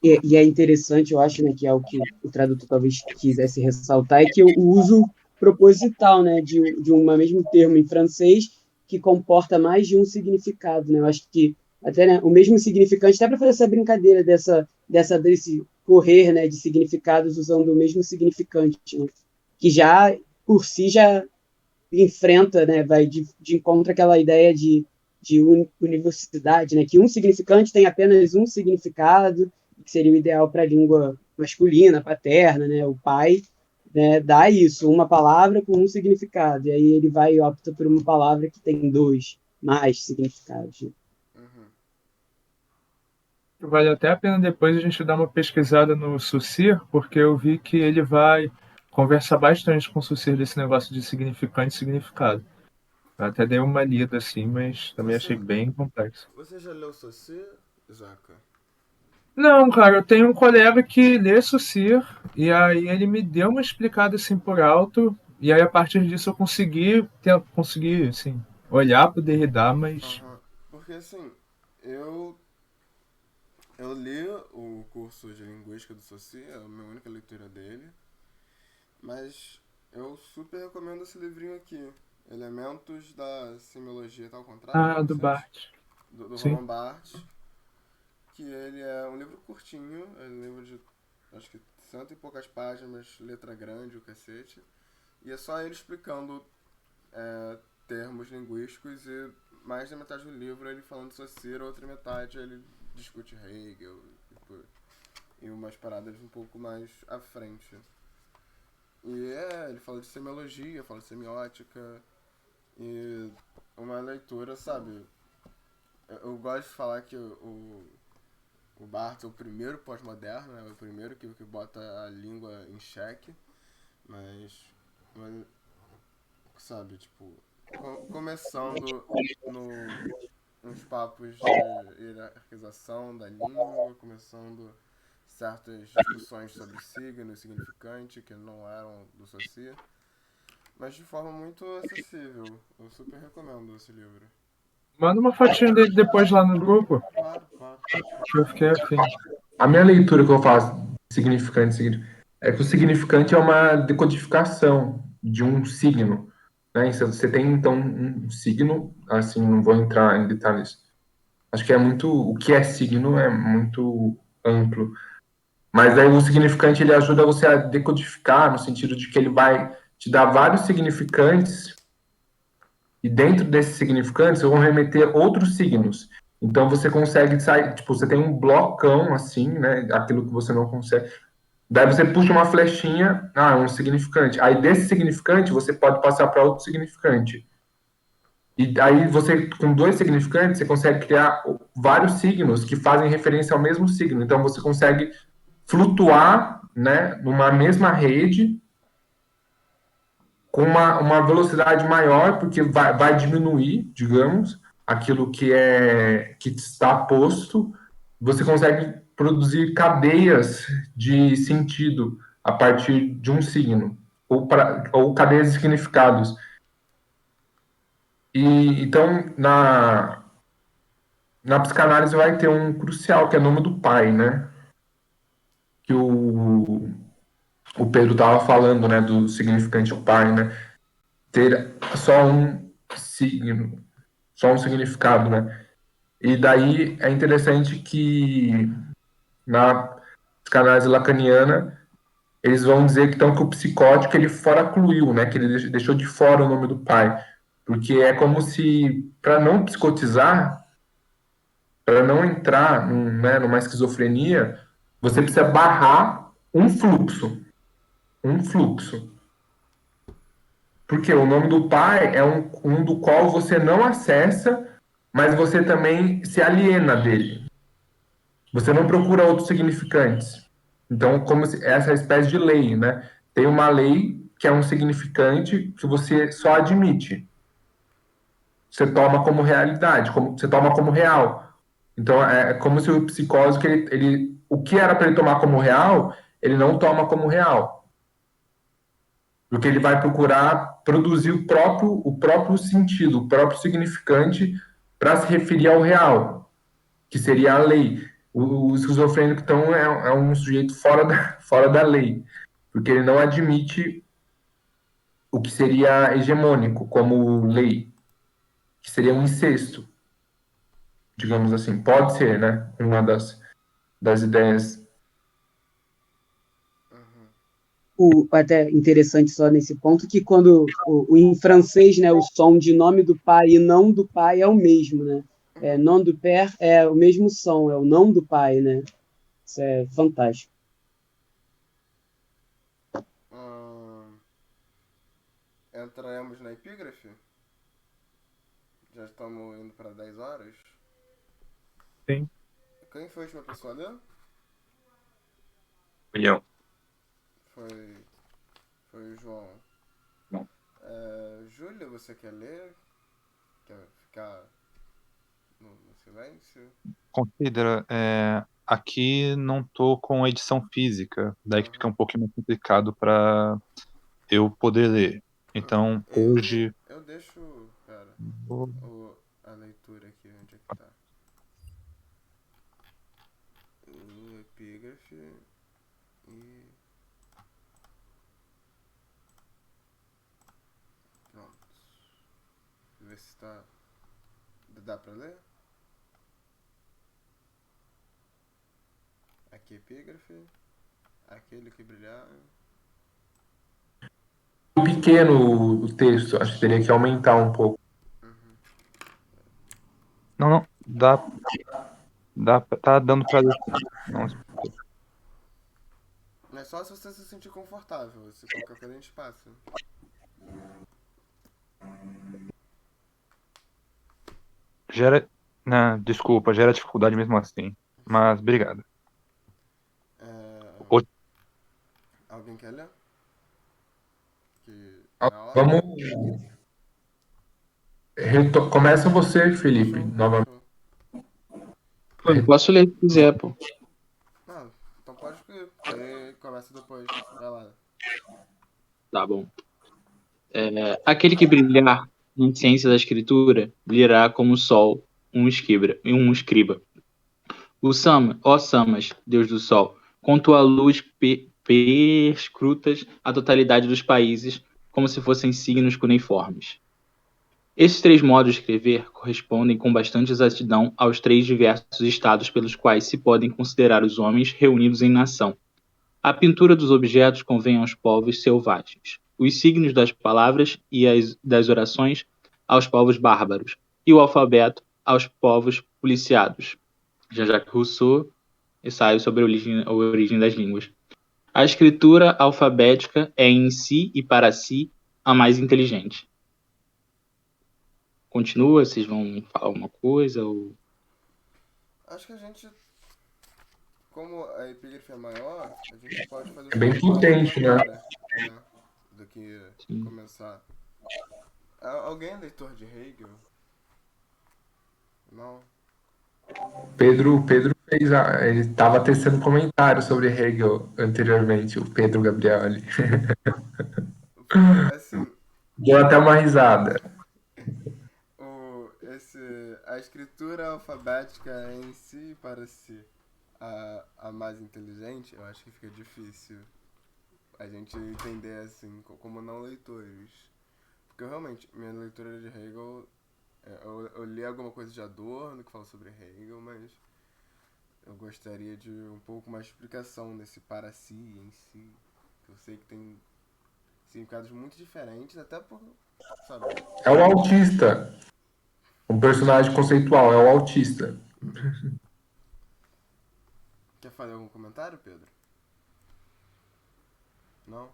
E é interessante, eu acho, né, que é o que o tradutor talvez quisesse ressaltar, é que o uso proposital, né, de um mesmo termo em francês que comporta mais de um significado, né? Eu acho que até, né, o mesmo significante, até para fazer essa brincadeira desse correr, né, de significados usando o mesmo significante, né, que já por si já enfrenta, né, vai de encontro àquela ideia de universidade, né, que um significante tem apenas um significado, que que seria o ideal para a língua masculina, paterna, né? O pai, né, dá isso, uma palavra com um significado, e aí ele vai e opta por uma palavra que tem dois, mais significados. Né? Vale até a pena depois a gente dar uma pesquisada no Saussure, porque eu vi que ele vai conversar bastante com o Saussure desse negócio de significante e significado. Eu até dei uma lida assim, mas também achei bem complexo. Você já leu Saussure, Zaca? Não, cara, eu tenho um colega que lê Saussure, e aí ele me deu uma explicada assim por alto, e aí a partir disso eu consegui assim, olhar pro Derrida, mas... Porque assim, eu li o curso de linguística do Saussure, é a minha única leitura dele, mas eu super recomendo esse livrinho aqui, Elementos da Semiologia, tá ao contrário? do Barthes. Do Sim. Roland Barthes, que ele é um livro curtinho, é um livro de, acho que 100 e poucas páginas, letra grande, o cacete, e é só ele explicando termos linguísticos, e mais da metade do livro ele falando de Saussure, a outra metade ele discute Hegel e umas paradas um pouco mais à frente. E ele fala de semiologia, fala de semiótica, e uma leitura, sabe? Eu gosto de falar que o Barthes é o primeiro pós-moderno, né? O primeiro que bota a língua em xeque, mas sabe, tipo, começando nos papos de hierarquização da língua, começando certas discussões sobre signo e significante que não eram do Saussure, mas de forma muito acessível. Eu super recomendo esse livro. Manda uma fotinha dele depois lá no grupo. Claro. Que eu fiquei afim. A minha leitura que eu faço de significante é que o significante é uma decodificação de um signo. Né? Você tem, então, um signo, assim, não vou entrar em detalhes. Acho que o que é signo é muito amplo. Mas aí o significante, ele ajuda você a decodificar, no sentido de que ele vai te dar vários significantes, e dentro desses significantes vão remeter outros signos. Então você consegue sair, tipo, você tem um blocão assim, né, aquilo que você não consegue. Daí você puxa uma flechinha, é um significante. Aí desse significante você pode passar para outro significante. E aí você, com dois significantes, você consegue criar vários signos que fazem referência ao mesmo signo. Então você consegue flutuar, né, numa mesma rede com uma velocidade maior, porque vai diminuir, digamos, aquilo que está posto. Você consegue produzir cadeias de sentido a partir de um signo, ou cadeias de significados. E então, na psicanálise vai ter um crucial, que é o nome do pai, né? Que o Pedro estava falando, né, do significante pai, né? Ter só um signo, só um significado, né? E daí é interessante que na psicanálise lacaniana eles vão dizer que, então, que o psicótico ele foracluiu, né? Que ele deixou de fora o nome do pai, porque é como se, para não psicotizar, para não entrar numa esquizofrenia, você precisa barrar um fluxo. Porque o nome do pai é um do qual você não acessa, mas você também se aliena dele. Você não procura outros significantes. Então, como essa espécie de lei, né? Tem uma lei que é um significante que você só admite. Você toma como realidade, você toma como real. Então, é como se o psicótico, o que era para ele tomar como real, ele não toma como real. Porque ele vai procurar produzir o próprio sentido, o próprio significante para se referir ao real, que seria a lei. O esquizofrênico, então, é um sujeito fora da lei, porque ele não admite o que seria hegemônico como lei, que seria um incesto, digamos assim. Pode ser, né? Uma das ideias. Até interessante só nesse ponto, que quando em francês, né, o som de nome do pai e não do pai é o mesmo, né? Nom du père é o mesmo som, é o não do pai, né? Isso é fantástico. Entraremos na epígrafe? Já estamos indo para 10 horas? Sim. Quem foi a última pessoa a ler? Fui eu. Foi o João. Bom. Júlia, você quer ler? Quer ficar no silêncio? Considera, aqui não tô com edição física, daí que fica um pouquinho mais complicado para eu poder ler. Então, hoje Eu deixo, cara, a leitura aqui, onde é que tá? O epígrafe e... Pronto. Ver se tá... Dá pra ler? Aqui epígrafe. Aquele que brilhar. Pequeno o texto, acho que teria que aumentar um pouco. não, tá dando pra ler. Não, Mas só se você se sentir confortável. Se qualquer coisa a gente passa. desculpa, gera dificuldade mesmo assim. Mas obrigado. Alguém quer ler? Vamos. Começa você, Felipe, novamente. Eu posso ler se quiser, pô. Não, então pode escolher. Aí começa depois. Vai lá. Tá bom. Aquele que brilhar em ciência da escritura, brilhará como o sol, um escriba. Ó Samas, Deus do Sol, com tua luz perscrutas a totalidade dos países, como se fossem signos cuneiformes. Esses 3 modos de escrever correspondem com bastante exatidão aos 3 diversos estados pelos quais se podem considerar os homens reunidos em nação. A pintura dos objetos convém aos povos selvagens, os signos das palavras e das orações aos povos bárbaros, e o alfabeto aos povos policiados. Jean-Jacques Rousseau, ensaio sobre a origem das línguas. A escritura alfabética é em si e para si a mais inteligente. Continua? Vocês vão falar alguma coisa? Ou... Acho que a gente, como a epígrafe é maior, a gente pode fazer... É bem potente, né? Do que começar. Alguém é leitor de Hegel? Não? Pedro fez ele estava tecendo comentário sobre Hegel anteriormente, o Pedro Gabriel. Assim, Deu até uma risada. A escritura alfabética em si para si a mais inteligente, eu acho que fica difícil a gente entender assim, como não leitores. Porque realmente, minha leitura de Hegel, eu li alguma coisa de Adorno que fala sobre Hegel, mas eu gostaria de um pouco mais de explicação desse para si em si. Eu sei que tem significados muito diferentes, até por, sabe? É o autista. O personagem conceitual é o autista. Quer fazer algum comentário, Pedro? Não?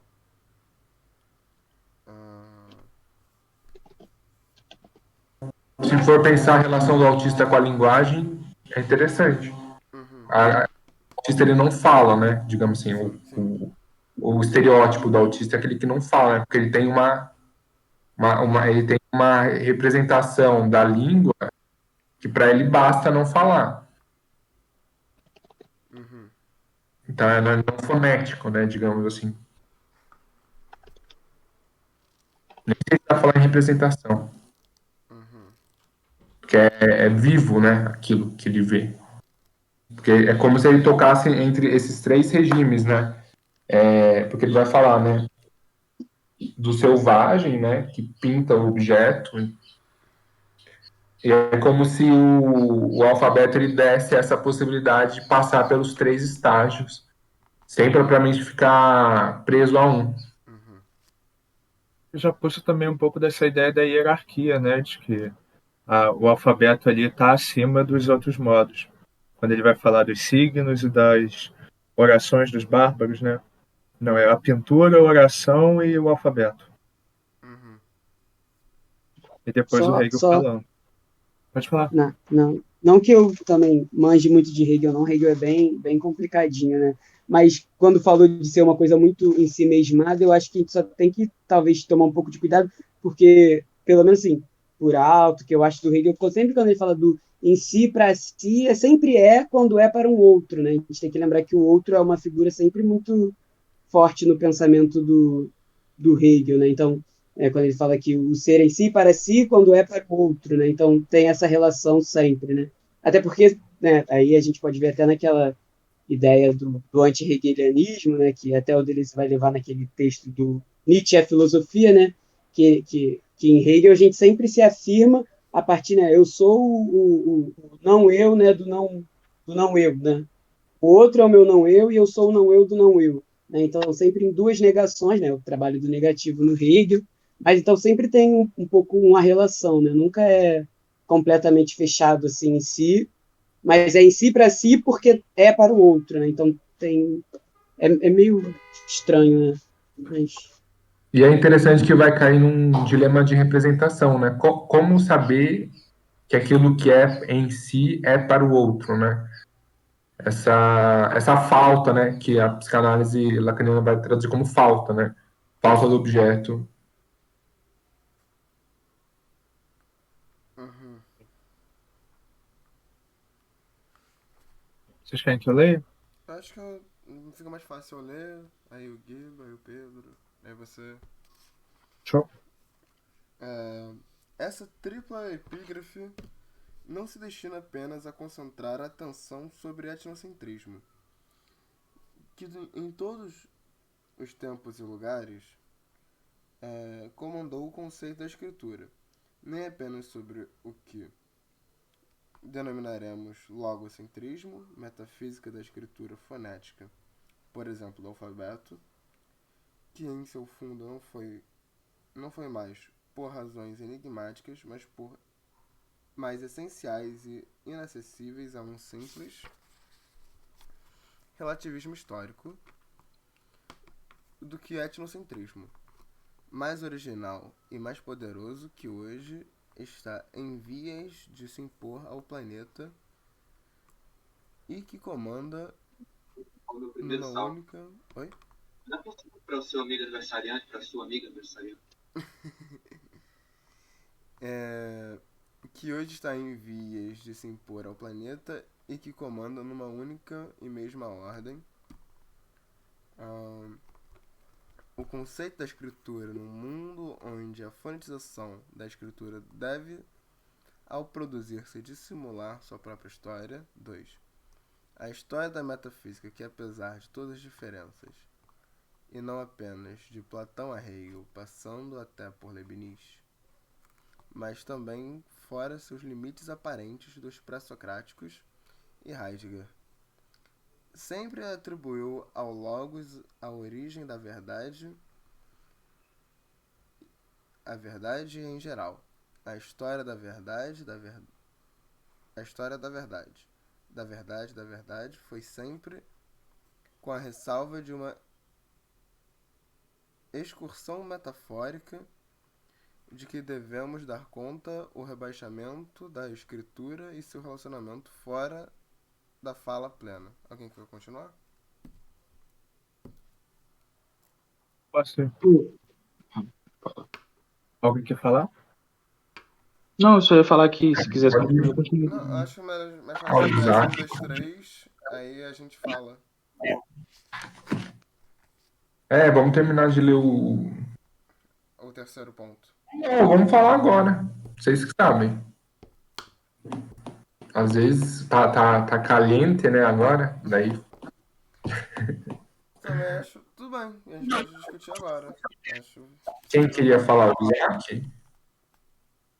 Se for pensar a relação do autista com a linguagem, é interessante. O autista ele não fala, né? Digamos assim, o estereótipo do autista é aquele que não fala, né? Porque ele tem ele tem uma representação da língua que para ele basta não falar. Então é não fonético, né? Digamos assim. Nem sei se dá pra falar em representação. Porque é vivo, né? Aquilo que ele vê. Porque é como se ele tocasse entre esses 3 regimes, né? Porque ele vai falar, né? Do selvagem, né? Que pinta o objeto. E é como se o alfabeto ele desse essa possibilidade de passar pelos 3 estágios, sem propriamente ficar preso a um. Já puxa também um pouco dessa ideia da hierarquia, né? De que o alfabeto ali está acima dos outros modos. quando ele vai falar dos signos e das orações dos bárbaros, né? Não, é a pintura, a oração e o alfabeto. Uhum. E depois o Hegel Só falando. Pode falar. não que eu também manje muito de Hegel, não. Hegel é bem complicadinho, né? Mas quando falou de ser uma coisa muito em si mesmada, eu acho que a gente só tem que talvez tomar um pouco de cuidado, porque, pelo menos assim, por alto, que eu acho do Hegel, sempre quando ele fala do em si para si, sempre quando é para um outro, né? A gente tem que lembrar que o outro é uma figura sempre muito forte no pensamento do Hegel, né? Então, quando ele fala que o ser em si para si, quando é para o outro, né? Então, tem essa relação sempre, né? Até porque, né, aí a gente pode ver até naquela ideia do anti-hegelianismo, né? Que até o Deleuze vai levar naquele texto do Nietzsche, a filosofia, né? Que em Hegel a gente sempre se afirma a partir, né? Eu sou o não eu, né? Do não eu, né? O outro é o meu não eu e eu sou o não eu do não eu. Né? Então, sempre em duas negações, né? O trabalho do negativo no Hegel, mas então sempre tem um pouco uma relação, né? Nunca é completamente fechado assim em si, mas é em si para si porque é para o outro, né? Então é meio estranho, né? Mas... E é interessante que vai cair num dilema de representação, né? Como saber que aquilo que é em si é para o outro, né? Essa falta, né? Que a psicanálise lacaniana vai traduzir como falta, né? Falta do objeto. Uhum. Vocês querem que eu leia? Acho que fica mais fácil eu ler, aí o Guido, aí o Pedro, aí você. Show. Essa tripla epígrafe não se destina apenas a concentrar a atenção sobre etnocentrismo, que em todos os tempos e lugares comandou o conceito da escritura, nem apenas sobre o que denominaremos logocentrismo, metafísica da escritura fonética, por exemplo, do alfabeto, que em seu fundo não foi mais por razões enigmáticas, mas por mais essenciais e inacessíveis a um simples relativismo histórico do que etnocentrismo, mais original e mais poderoso que hoje está em vias de se impor ao planeta e que comanda numa única... Oi? Dá para o seu amigo aniversariante, para a sua amiga aniversariante. Que hoje está em vias de se impor ao planeta e que comanda numa única e mesma ordem. O conceito da escritura num mundo onde a fonetização da escritura deve, ao produzir-se, dissimular sua própria história. 2. A história da metafísica que, apesar de todas as diferenças, e não apenas de Platão a Hegel, passando até por Leibniz, mas também fora seus limites aparentes dos pré-socráticos e Heidegger, sempre atribuiu ao Logos a origem da verdade, a verdade em geral, a história da verdade, a história da verdade foi sempre com a ressalva de uma excursão metafórica de que devemos dar conta o rebaixamento da escritura e seu relacionamento fora da fala plena. Alguém quer continuar? Posso ir? Alguém quer falar? Não, eu só ia falar que se quisesse continuar, eu continuo. Não, acho mais fácil começar 1, 2, 3, aí a gente fala. Vamos terminar de ler o terceiro ponto. Não, vamos falar agora. Vocês que sabem. Às vezes tá caliente, né, agora. Daí. Também acho. Tudo bem, a gente pode discutir agora. Quem queria falar? O Isaac?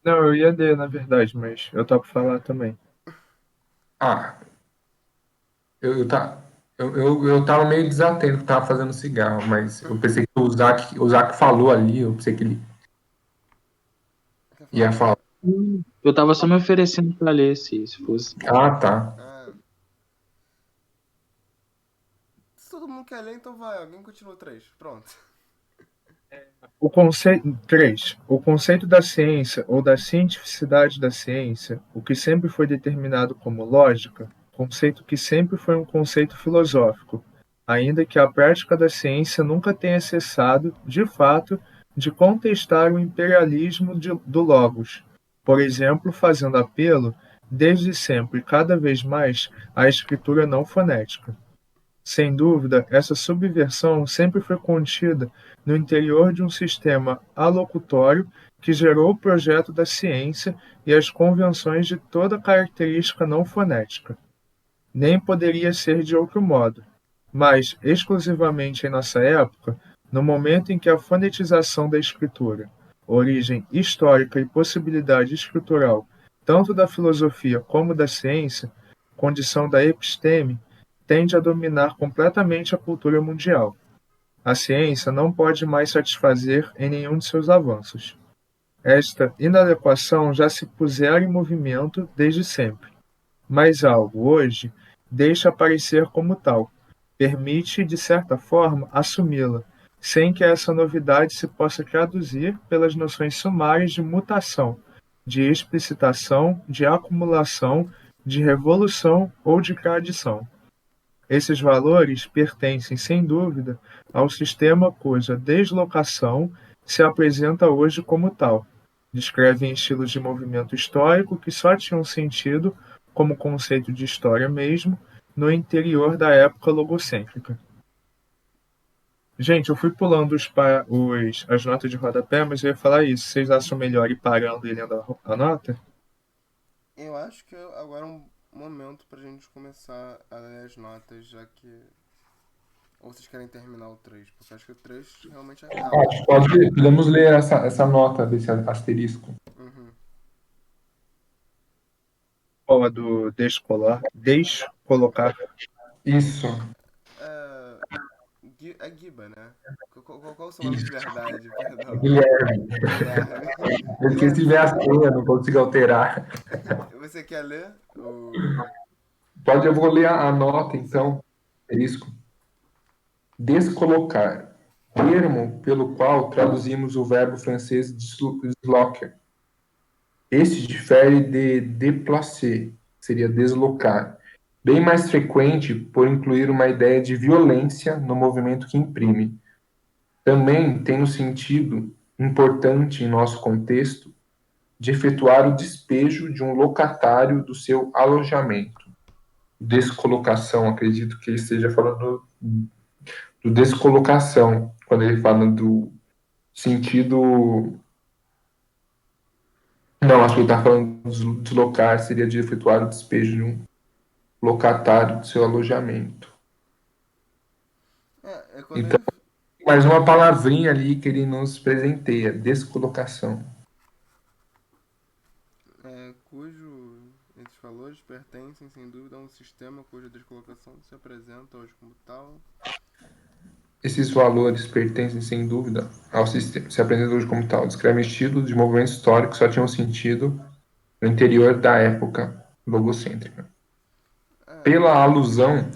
Não, eu ia ler, na verdade, mas eu topo falar também. Eu tava meio desatento que tava fazendo cigarro, mas eu pensei que o Isaac falou ali, eu pensei que ele ia falar. Eu tava só me oferecendo pra ler, se fosse. Tá. quer ler, então vai. Alguém continua o 3. Pronto. O conceito 3. O conceito da ciência ou da cientificidade da ciência, o que sempre foi determinado como lógica, conceito que sempre foi um conceito filosófico, ainda que a prática da ciência nunca tenha cessado, de fato, de contestar o imperialismo do logos, por exemplo, fazendo apelo, desde sempre e cada vez mais, à escritura não fonética. Sem dúvida, essa subversão sempre foi contida no interior de um sistema alocutório que gerou o projeto da ciência e as convenções de toda característica não fonética. Nem poderia ser de outro modo. Mas, exclusivamente em nossa época, no momento em que a fonetização da escritura, origem histórica e possibilidade escritural, tanto da filosofia como da ciência, condição da episteme, tende a dominar completamente a cultura mundial. A ciência não pode mais satisfazer em nenhum de seus avanços. Esta inadequação já se pusera em movimento desde sempre, mas algo, hoje, deixa aparecer como tal, permite, de certa forma, assumi-la, sem que essa novidade se possa traduzir pelas noções sumárias de mutação, de explicitação, de acumulação, de revolução ou de tradição. Esses valores pertencem, sem dúvida, ao sistema cuja deslocação se apresenta hoje como tal. Descrevem estilos de movimento histórico que só tinham sentido como conceito de história mesmo no interior da época logocêntrica. Gente, eu fui pulando as notas de rodapé, mas eu ia falar isso. Vocês acham melhor ir parando e lendo a nota? Eu acho que agora é um momento pra gente começar a ler as notas, já que... Ou vocês querem terminar o 3? Porque eu acho que o 3 realmente acaba. Podemos ler essa nota desse asterisco. Uhum. Qual a do descolocar? Isso. É Giba, né? Qual o seu nome de verdade? Perdão. Guilherme. Guilherme. Eu esqueci de ver a senha, não consigo alterar. Você quer ler? Eu vou ler a nota, então. Asterisco. Descolocar. Termo pelo qual traduzimos o verbo francês desloquer. Este difere de déplacer, que seria deslocar, bem mais frequente por incluir uma ideia de violência no movimento que imprime. Também tem um sentido importante em nosso contexto de efetuar o despejo de um locatário do seu alojamento. Descolocação, acredito que ele esteja falando do descolocação, quando ele fala do sentido... Não, acho que ele está falando de deslocar, seria de efetuar o despejo de um locatário do seu alojamento. Então, mais uma palavrinha ali que ele nos presenteia, descolocação. Cujo esses valores pertencem, sem dúvida, a um sistema cuja descolocação se apresenta hoje como tal. Esses valores pertencem, sem dúvida, ao sistema, se apresentam hoje como tal. Descreve estilos de movimentos históricos que só tinham sentido no interior da época logocêntrica. Pela alusão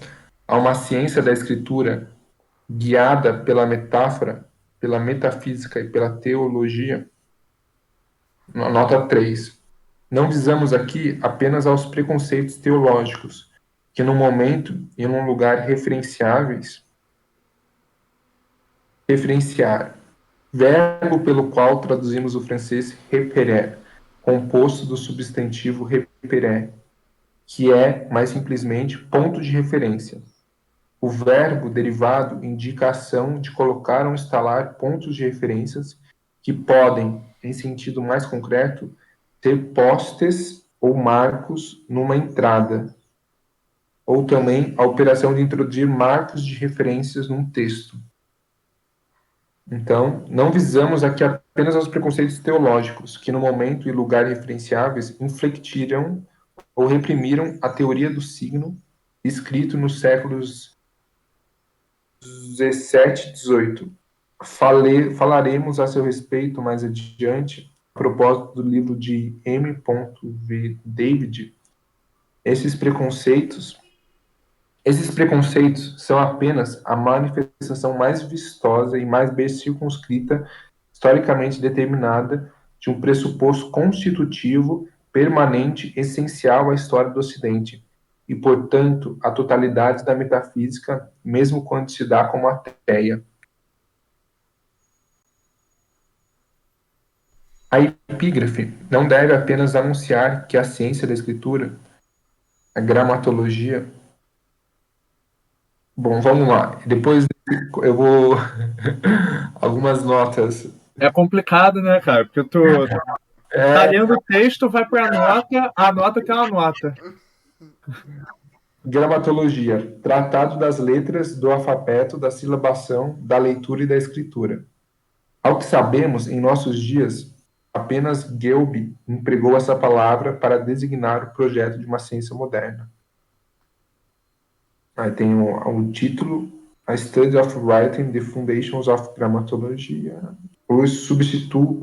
a uma ciência da escritura guiada pela metáfora, pela metafísica e pela teologia, nota 3. Não visamos aqui apenas aos preconceitos teológicos, que num momento e num lugar referenciar, verbo pelo qual traduzimos o francês repérer, composto do substantivo repérer, que é, mais simplesmente, ponto de referência. O verbo derivado indica a ação de colocar ou instalar pontos de referências que podem, em sentido mais concreto, ter postes ou marcos numa entrada, ou também a operação de introduzir marcos de referências num texto. Então, não visamos aqui apenas aos preconceitos teológicos, que no momento e lugar referenciáveis inflectiram ou reprimiram a teoria do signo, escrito nos séculos 17 e 18. Falaremos a seu respeito mais adiante, a propósito do livro de M. V. David. Esses preconceitos Esses preconceitos são apenas a manifestação mais vistosa e mais bem circunscrita, historicamente determinada, de um pressuposto constitutivo, permanente, essencial à história do Ocidente, e, portanto, à totalidade da metafísica, mesmo quando se dá como ateia. A epígrafe não deve apenas anunciar que a ciência da escritura, a gramatologia. Bom, vamos lá. Depois eu vou. Algumas notas. É complicado, né, cara? Porque tu tá lendo o texto, vai pra nota, a nota tem uma nota. Gramatologia. Tratado das letras, do alfabeto, da silabação, da leitura e da escritura. Ao que sabemos, em nossos dias, apenas Gelb empregou essa palavra para designar o projeto de uma ciência moderna. Aí tem o título, A Study of Writing, The Foundations of Grammatology. O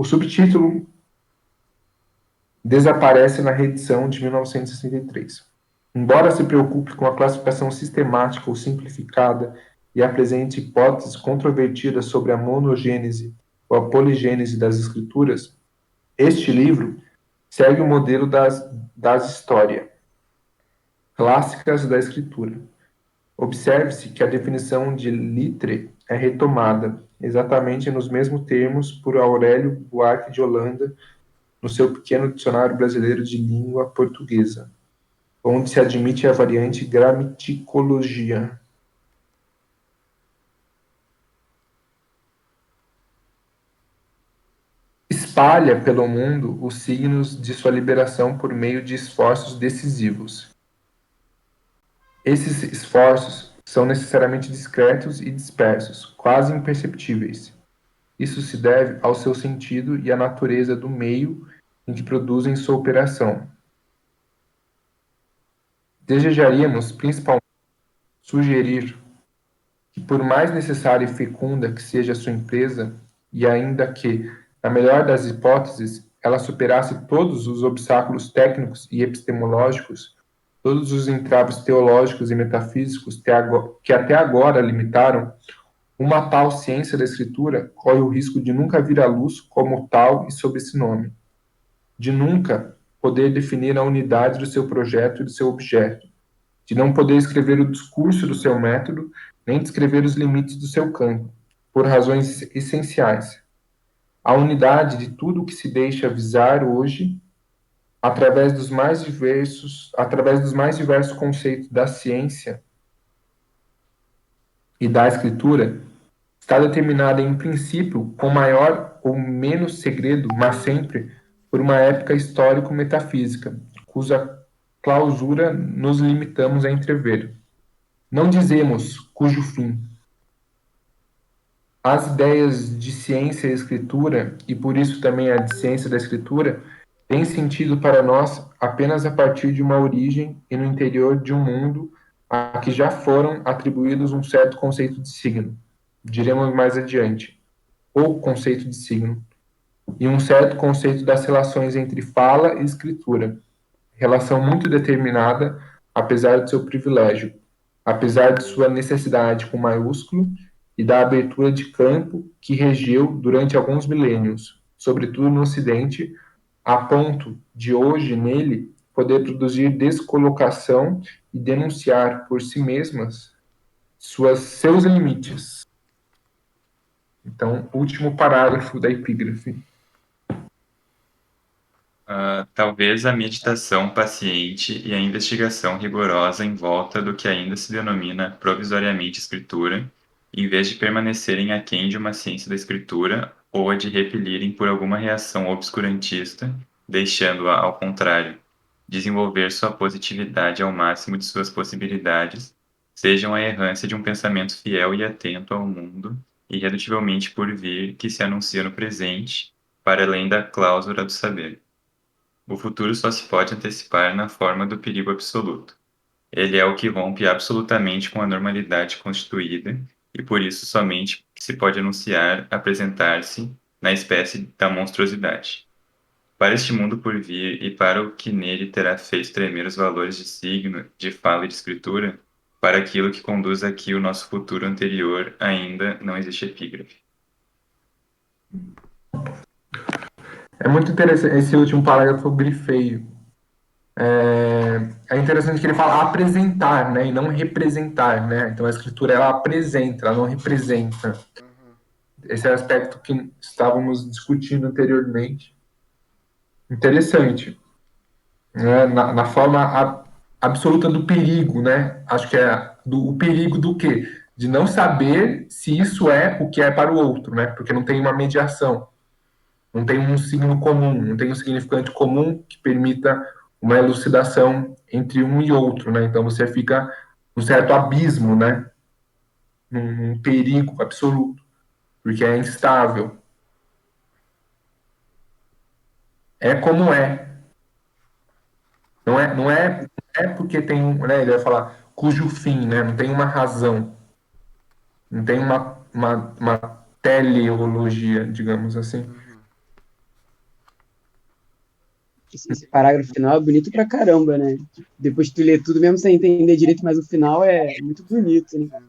subtítulo desaparece na reedição de 1963. Embora se preocupe com a classificação sistemática ou simplificada e apresente hipóteses controvertidas sobre a monogênese ou a poligênese das escrituras, este livro segue o modelo das histórias clássicas da escritura. Observe-se que a definição de litre é retomada, exatamente nos mesmos termos, por Aurélio Buarque de Holanda, no seu pequeno dicionário brasileiro de língua portuguesa, onde se admite a variante gramaticologia. Espalha pelo mundo os signos de sua liberação por meio de esforços decisivos. Esses esforços são necessariamente discretos e dispersos, quase imperceptíveis. Isso se deve ao seu sentido e à natureza do meio em que produzem sua operação. Desejaríamos, principalmente, sugerir que, por mais necessária e fecunda que seja a sua empresa, e ainda que, na melhor das hipóteses, ela superasse todos os obstáculos técnicos e epistemológicos, todos os entraves teológicos e metafísicos que até agora limitaram, uma tal ciência da escritura corre o risco de nunca vir à luz como tal e sob esse nome, de nunca poder definir a unidade do seu projeto e do seu objeto, de não poder escrever o discurso do seu método, nem descrever os limites do seu campo, por razões essenciais. A unidade de tudo o que se deixa avisar hoje, através dos mais diversos conceitos da ciência e da escritura, está determinada em princípio com maior ou menos segredo, mas sempre por uma época histórico-metafísica, cuja clausura nos limitamos a entrever. Não dizemos cujo fim. As ideias de ciência e escritura, e por isso também a de ciência da escritura, têm sentido para nós apenas a partir de uma origem e no interior de um mundo a que já foram atribuídos um certo conceito de signo, diremos mais adiante, ou conceito de signo, e um certo conceito das relações entre fala e escritura, relação muito determinada, apesar do seu privilégio, apesar de sua necessidade com maiúsculo e da abertura de campo que regeu durante alguns milênios, sobretudo no Ocidente, a ponto de hoje nele poder produzir descolocação e denunciar por si mesmas seus limites. Então, último parágrafo da epígrafe. Talvez a meditação paciente e a investigação rigorosa em volta do que ainda se denomina provisoriamente escritura, em vez de permanecerem aquém de uma ciência da escritura ou a de repelirem por alguma reação obscurantista, deixando-a, ao contrário, desenvolver sua positividade ao máximo de suas possibilidades, sejam a errância de um pensamento fiel e atento ao mundo, irredutivelmente por vir, que se anuncia no presente, para além da cláusula do saber. O futuro só se pode antecipar na forma do perigo absoluto. Ele é o que rompe absolutamente com a normalidade constituída, e por isso somente se pode anunciar, apresentar-se, na espécie da monstruosidade. Para este mundo por vir e para o que nele terá feito tremer os valores de signo, de fala e de escritura, para aquilo que conduz aqui o nosso futuro anterior, ainda não existe epígrafe. É muito interessante, esse último parágrafo eu grifei. É interessante que ele fala apresentar, né, e não representar, né? Então a escritura ela apresenta, ela não representa. Esse é o aspecto que estávamos discutindo anteriormente. Interessante, né? Na forma absoluta do perigo, né? Acho que é o perigo do quê? De não saber se isso é o que é para o outro, né? Porque não tem uma mediação. Não tem um signo comum, não tem um significante comum que permita uma elucidação entre um e outro, né? Então você fica num certo abismo, né? Num perigo absoluto, porque é instável. É como é. Não é porque tem um, né? Ele vai falar cujo fim, né? Não tem uma razão, não tem uma teleologia, digamos assim. Esse parágrafo final é bonito pra caramba, né? Depois tu lê tudo, mesmo sem entender direito, mas o final é muito bonito, né?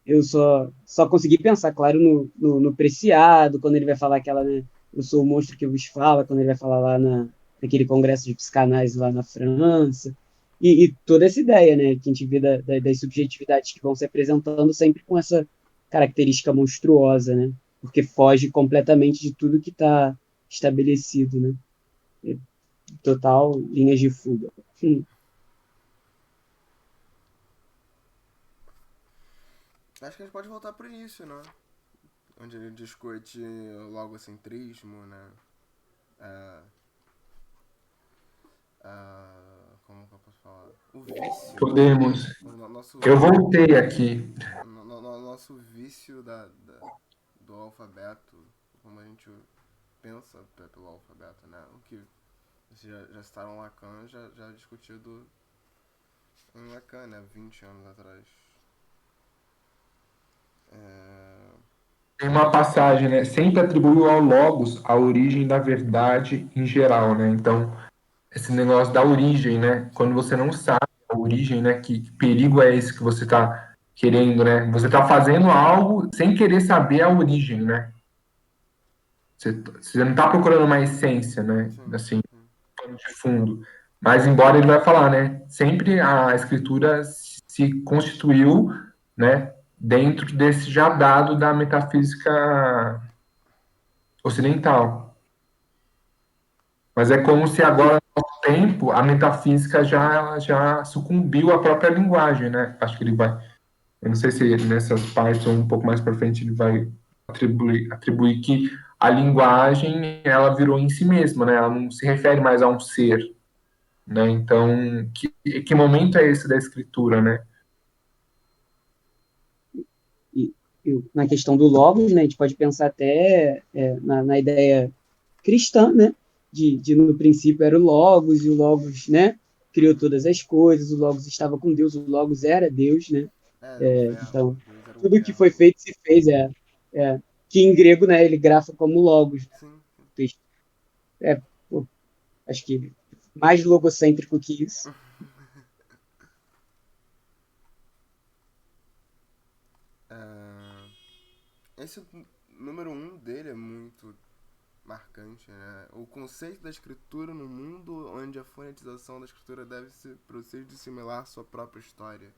Eu só consegui pensar, claro, no Preciado, quando ele vai falar aquela, né? Eu sou o monstro que vos fala, quando ele vai falar lá naquele congresso de psicanálise lá na França. E toda essa ideia, né? Que a gente vê das subjetividades que vão se apresentando sempre com essa característica monstruosa, né? Porque foge completamente de tudo que está estabelecido, né? Total linhas de fuga. Acho que a gente pode voltar pro início, né? Onde ele discute o logocentrismo, né? Como que eu posso falar? O vício. Podemos. Nosso Eu voltei aqui. nosso vício do alfabeto, como a gente pensa pelo alfabeto, né? O que vocês já citaram Lacan, já discutido em Lacan, né? 20 anos atrás. Tem uma passagem, né? Sempre atribuiu ao Logos a origem da verdade em geral, né? Então, esse negócio da origem, né? Quando você não sabe a origem, né? Que perigo é esse que você está querendo, né? Você está fazendo algo sem querer saber a origem, né? Você não está procurando uma essência, né? Assim, pano de fundo. Mas embora ele vai falar, né? Sempre a escritura se constituiu, né? Dentro desse já dado da metafísica ocidental. Mas é como se agora, no nosso tempo, a metafísica já sucumbiu à própria linguagem, né? Acho que ele vai. Eu não sei se nessas partes ou um pouco mais para frente ele vai atribuir que a linguagem ela virou em si mesma, né? Ela não se refere mais a um ser, né? Então, que momento é esse da escritura, né? Na questão do logos, né, a gente pode pensar até na ideia cristã, né, de no princípio era o logos, e o logos, né, criou todas as coisas, o logos estava com Deus, o logos era Deus, né, então, tudo que foi feito se fez, que em grego, né, ele grafa como logos. Pô, acho que mais logocêntrico que isso. Esse número 1 dele é muito marcante, né? O conceito da escritura no mundo onde a fonetização da escritura deve se proceder de assimilar sua própria história.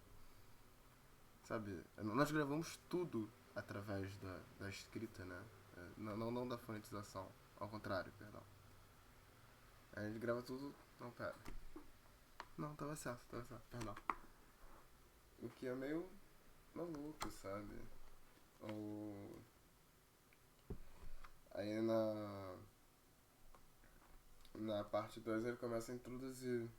Sabe? Nós gravamos tudo através da escrita, né? Não da fonetização. Ao contrário, perdão. A gente grava tudo... Não, pera. Não, tava certo, perdão. O que é meio maluco, sabe? Aí na parte 2 ele começa a introduzir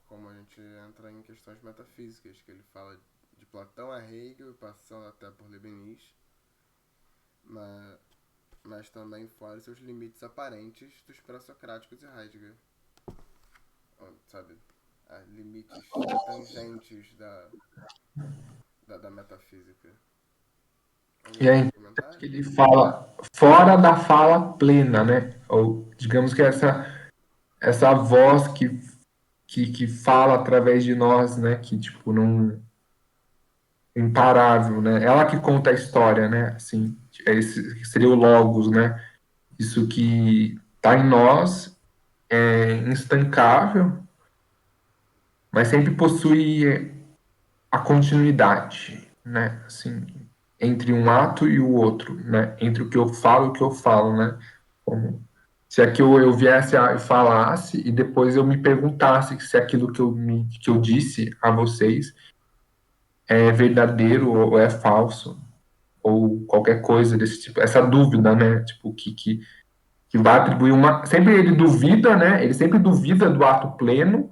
como a gente entra em questões metafísicas, que ele fala de Platão a Hegel, passando até por Leibniz, mas também fora seus limites aparentes dos pré-socráticos e Heidegger. Sabe? Limites tangentes da metafísica. E aí, que ele fala fora da fala plena, né? Ou digamos que essa voz que que fala através de nós, né? Que, tipo, não... Imparável, né? Ela que conta a história, né? Assim, esse seria o Logos, né? Isso que está em nós, é instancável, mas sempre possui a continuidade, né? Assim, entre um ato e o outro, né? Entre o que eu falo e o que eu falo, né? Como se aqui eu viesse e falasse e depois eu me perguntasse se aquilo que eu disse a vocês é verdadeiro ou é falso, ou qualquer coisa desse tipo, essa dúvida, né? Tipo, que vai atribuir uma. Sempre ele duvida, né? Ele sempre duvida do ato pleno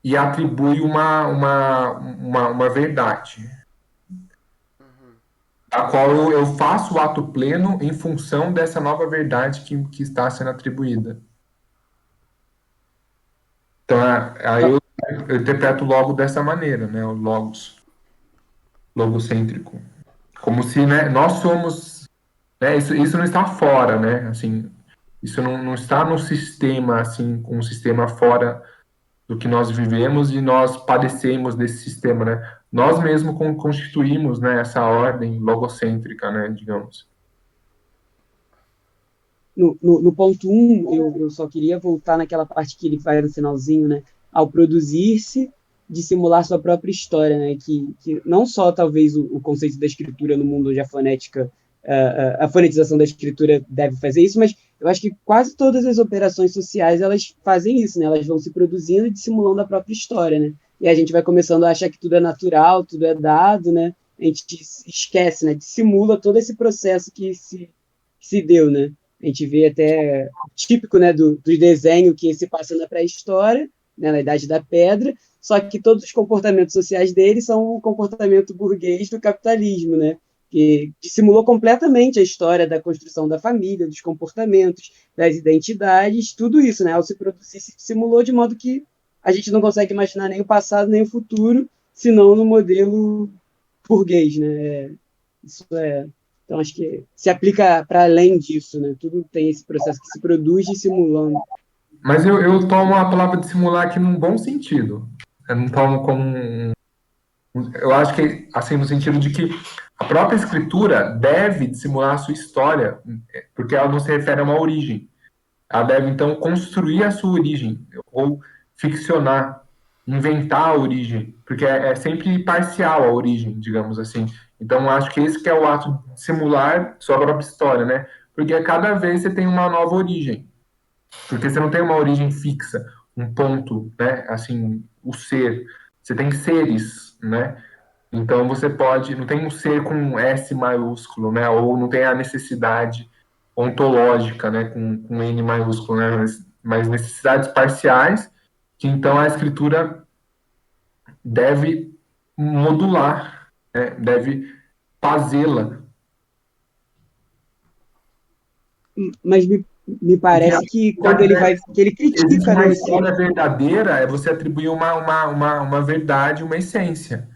e atribui uma verdade, a qual eu faço o ato pleno em função dessa nova verdade que está sendo atribuída. Então, aí eu interpreto logo dessa maneira, né? O logocêntrico. Como se, né, nós somos, né, isso não está fora, né? Assim, isso não está no sistema, assim, um sistema fora do que nós vivemos e nós padecemos desse sistema, né? Nós mesmos constituímos, né, essa ordem logocêntrica, né, digamos. No ponto 1, eu só queria voltar naquela parte que ele faz no finalzinho, né? Ao produzir-se, dissimular sua própria história, né? Que não só, talvez, o conceito da escritura no mundo onde a fonética, a fonetização da escritura deve fazer isso, mas eu acho que quase todas as operações sociais, elas fazem isso, né? Elas vão se produzindo e dissimulando a própria história, né? E a gente vai começando a achar que tudo é natural, tudo é dado, né? A gente esquece, né? Dissimula todo esse processo que se deu, né? A gente vê até típico, né, do desenho que se passa na pré-história, né, na Idade da Pedra, só que todos os comportamentos sociais dele são o comportamento burguês do capitalismo, né, que dissimulou completamente a história da construção da família, dos comportamentos, das identidades, tudo isso, né, ao se produzir, se dissimulou de modo que a gente não consegue imaginar nem o passado nem o futuro, senão no modelo burguês, né, isso é... Então, acho que se aplica para além disso, né? Tudo tem esse processo que se produz dissimulando. Mas eu tomo a palavra dissimular aqui num bom sentido. Eu não tomo como eu acho que, assim, no sentido de que a própria escritura deve dissimular a sua história, porque ela não se refere a uma origem. Ela deve, então, construir a sua origem, ou ficcionar, inventar a origem, porque é sempre parcial a origem, digamos assim. Então, acho que esse que é o ato de simular sua própria história, né? Porque cada vez você tem uma nova origem. Porque você não tem uma origem fixa, um ponto, né? Assim, o ser. Você tem seres, né? Então, você pode... Não tem um ser com S maiúsculo, né? Ou não tem a necessidade ontológica, né? Com N maiúsculo, né? Mas necessidades parciais que, então, a escritura deve modular, né? Deve fazê-la. Mas me parece que quando ele vai, que ele Existe critica, uma né? história verdadeira, é você atribuir uma verdade, uma essência.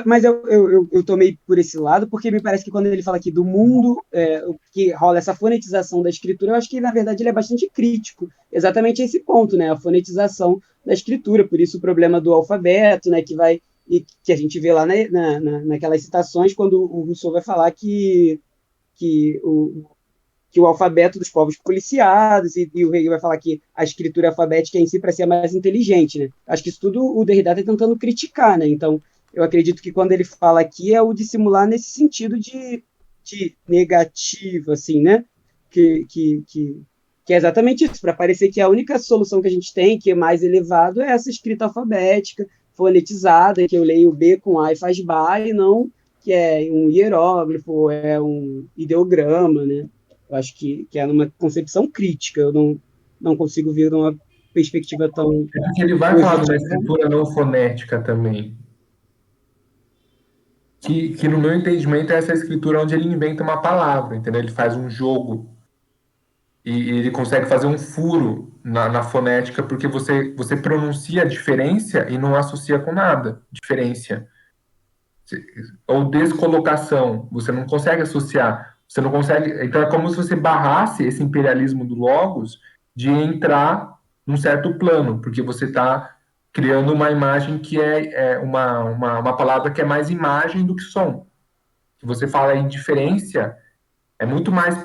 Mas eu tomei por esse lado, porque me parece que quando ele fala aqui do mundo, que rola essa fonetização da escritura, eu acho que, na verdade, ele é bastante crítico, exatamente a esse ponto, né? A fonetização da escritura, por isso o problema do alfabeto, né? E que a gente vê lá naquelas citações, quando o Rousseau vai falar que o alfabeto dos povos policiados, e o Hegel vai falar que a escritura alfabética em si para ser mais inteligente, né? Acho que isso tudo o Derrida está tentando criticar, né? Então, eu acredito que quando ele fala aqui é o dissimular nesse sentido de negativo, assim, né? Que é exatamente isso, para parecer que a única solução que a gente tem, que é mais elevado, é essa escrita alfabética, fonetizada, que eu leio B com A e faz Bá, e não que é um hieróglifo, é um ideograma, né? Eu acho que é numa concepção crítica, eu não consigo ver numa perspectiva tão Ele vai falar de uma escritura não fonética também. Que no meu entendimento é essa escritura onde ele inventa uma palavra, entendeu? Ele faz um jogo e ele consegue fazer um furo na fonética porque você pronuncia a diferença e não associa com nada, diferença. Ou descolocação, você não consegue associar, você não consegue, então é como se você barrasse esse imperialismo do logos de entrar num certo plano, porque você está criando uma imagem que é uma palavra que é mais imagem do que som. Se você fala em diferença, é muito mais,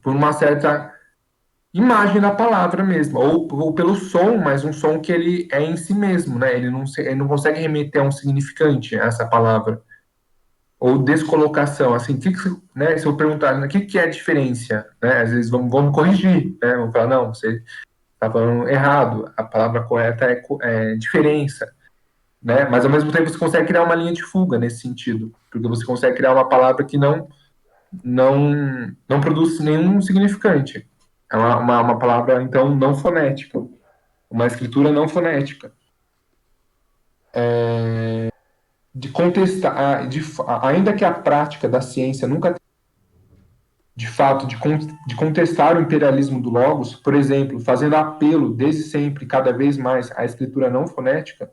por uma certa imagem da palavra mesmo, ou pelo som, mas um som que ele é em si mesmo, né? Ele não consegue remeter a um significante, a essa palavra. Ou descolocação, assim, né, se eu perguntar, o que é a diferença? Né? Às vezes vamos corrigir, né? Vamos falar, não, você está falando errado, a palavra correta é diferença, né? Mas ao mesmo tempo você consegue criar uma linha de fuga nesse sentido, porque você consegue criar uma palavra que não produz nenhum significante. É uma palavra, então, não fonética, uma escritura não fonética. De contestar, ainda que a prática da ciência nunca de fato de contestar o imperialismo do Logos, por exemplo, fazendo apelo desde sempre, cada vez mais, à escritura não fonética,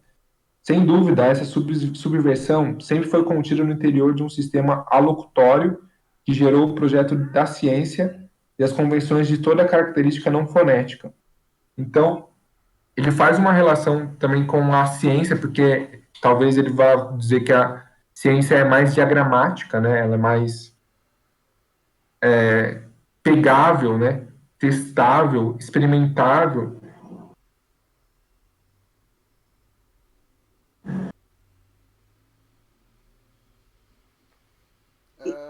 sem dúvida, essa subversão sempre foi contida no interior de um sistema alocutório que gerou o projeto da ciência e as convenções de toda a característica não fonética. Então, ele faz uma relação também com a ciência, porque talvez ele vá dizer que a ciência é mais diagramática, né? Ela é mais pegável, né? Testável, experimentável.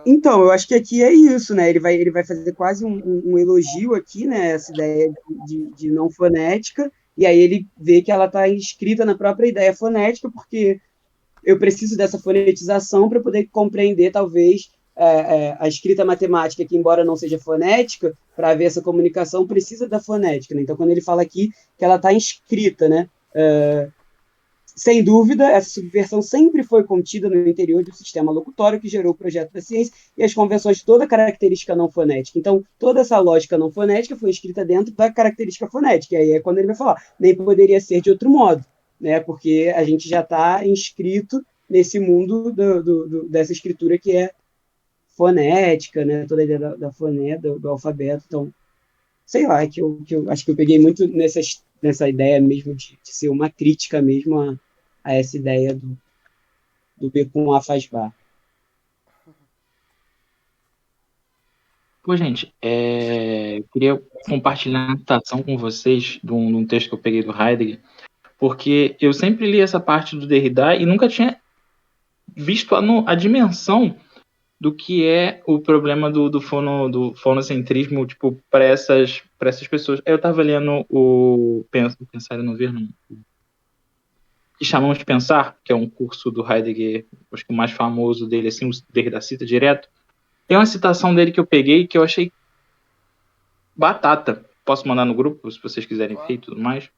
Então, eu acho que aqui é isso, né? Ele vai fazer quase um elogio aqui, né? Essa ideia de não fonética, e aí ele vê que ela está inscrita na própria ideia fonética, porque eu preciso dessa fonetização para poder compreender, talvez, a escrita matemática, que, embora não seja fonética, para haver essa comunicação, precisa da fonética. Né? Então, quando ele fala aqui que ela está inscrita, né? Sem dúvida, essa subversão sempre foi contida no interior do sistema locutório que gerou o projeto da ciência e as convenções de toda característica não fonética. Então, toda essa lógica não fonética foi escrita dentro da característica fonética. E aí é quando ele vai falar, nem poderia ser de outro modo, né? Porque a gente já está inscrito nesse mundo dessa escritura que é fonética, né? Toda a ideia da foné, do alfabeto. Então, sei lá, que eu acho que eu peguei muito nessa ideia mesmo de ser uma crítica mesmo a essa ideia do B com A faz bar. Pô, gente, eu queria compartilhar uma citação com vocês de um texto que eu peguei do Heidegger, porque eu sempre li essa parte do Derrida e nunca tinha visto a dimensão do que é o problema do fonocentrismo, tipo, para essas pessoas. Eu estava lendo o Pensar e Não Ver, não, que chamamos de Pensar, que é um curso do Heidegger, acho que o mais famoso dele, assim, o Derrida cita direto. Tem uma citação dele que eu peguei que eu achei batata. Posso mandar no grupo, se vocês quiserem ver e tudo mais.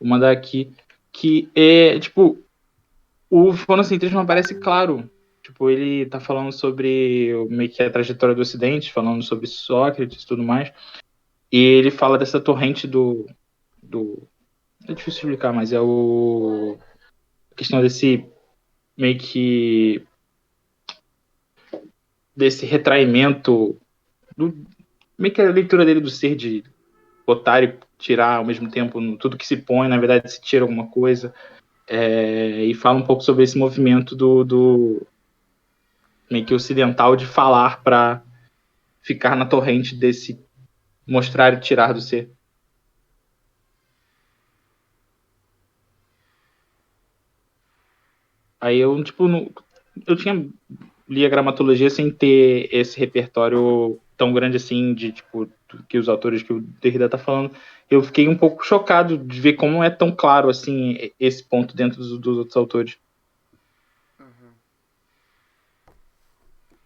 Vou mandar aqui. Que é, tipo, o fonocentrismo aparece claro. Tipo, ele tá falando sobre meio que a trajetória do Ocidente, falando sobre Sócrates e tudo mais. E ele fala dessa torrente do... É difícil explicar, mas é a questão desse meio que desse retraimento meio que a leitura dele do ser de botar e tirar ao mesmo tempo tudo que se põe, na verdade se tira alguma coisa, e fala um pouco sobre esse movimento do meio que ocidental de falar para ficar na torrente desse mostrar e tirar do ser. Aí eu, tipo, eu li a gramatologia sem ter esse repertório tão grande assim de, tipo, que os autores que o Derrida tá falando. Eu fiquei um pouco chocado de ver como é tão claro, assim, esse ponto dentro dos outros autores.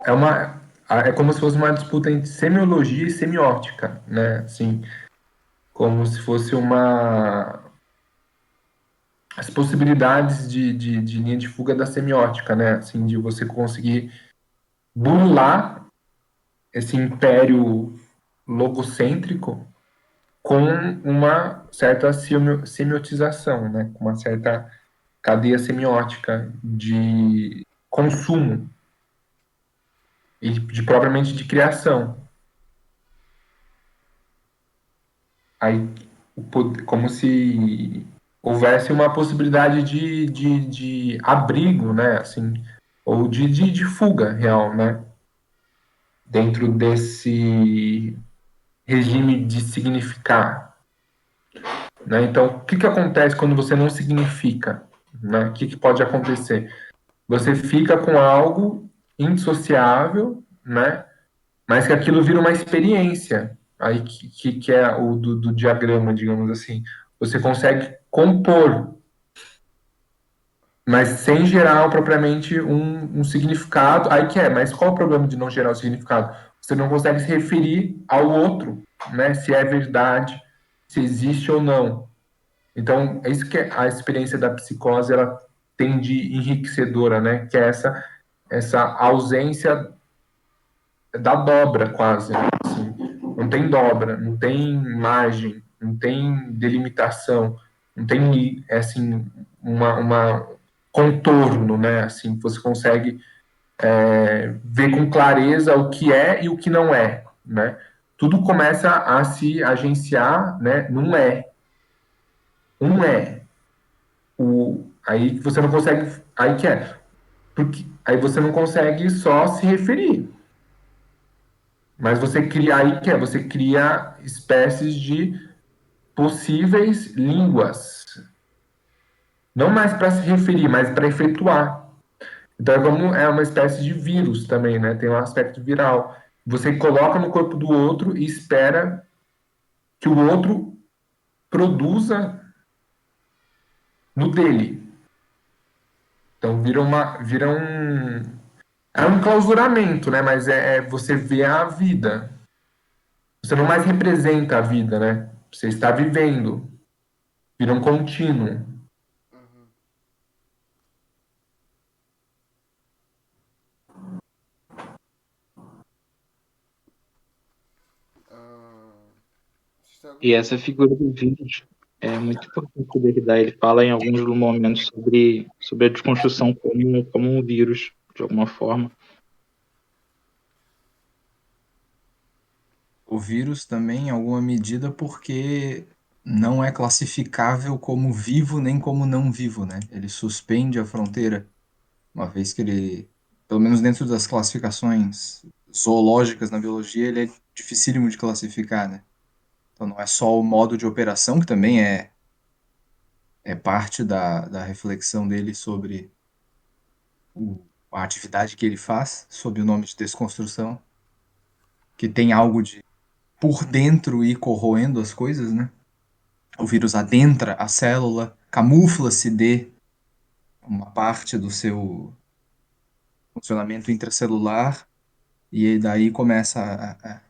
É como se fosse uma disputa entre semiologia e semiótica, né? Assim, como se fosse as possibilidades de linha de fuga da semiótica, né? Assim, de você conseguir burlar esse império logocêntrico com uma certa semiotização, né? Com uma certa cadeia semiótica de consumo. e propriamente de criação. Aí, como se houvesse uma possibilidade de abrigo, né, assim, ou de fuga real, né, dentro desse regime de significar, né? Então, o que acontece quando você não significa, né? O que pode acontecer? Você fica com algo indissociável, né? Mas que aquilo vira uma experiência, aí que é o do diagrama, digamos assim. Você consegue compor, mas sem gerar propriamente um significado. Aí que é, mas qual o problema de não gerar o significado? Você não consegue se referir ao outro, né? Se é verdade, se existe ou não. Então, é isso que a experiência da psicose ela tem de enriquecedora, né? Que é essa ausência da dobra, quase. Assim. Não tem dobra, não tem margem, não tem delimitação, não tem assim uma contorno, né? Assim, você consegue ver com clareza o que é e o que não é, né? Tudo começa a se agenciar, né? Num é, um é. Aí você não consegue, aí que é, porque aí você não consegue só se referir. Mas você cria aí que é, você cria espécies de possíveis línguas, não mais para se referir, mas para efetuar. Então é uma espécie de vírus também, né? Tem um aspecto viral. Você coloca no corpo do outro e espera que o outro produza no dele. Então vira um enclausuramento, né? Mas é você vê a vida. Você não mais representa a vida, né? Você está vivendo. Vira um contínuo. Uhum. Ah, vocês têm E alguma essa figura do vírus é muito importante o Derrida. Ele fala em alguns momentos sobre a desconstrução como um vírus, de alguma forma. O vírus também, em alguma medida, porque não é classificável como vivo nem como não vivo, né? Ele suspende a fronteira, uma vez que ele, pelo menos dentro das classificações zoológicas na biologia, ele é dificílimo de classificar, né? Então não é só o modo de operação, que também é parte da reflexão dele sobre a atividade que ele faz, sob o nome de desconstrução, que tem algo de por dentro e corroendo as coisas, né? O vírus adentra a célula, camufla-se de uma parte do seu funcionamento intracelular e daí começa a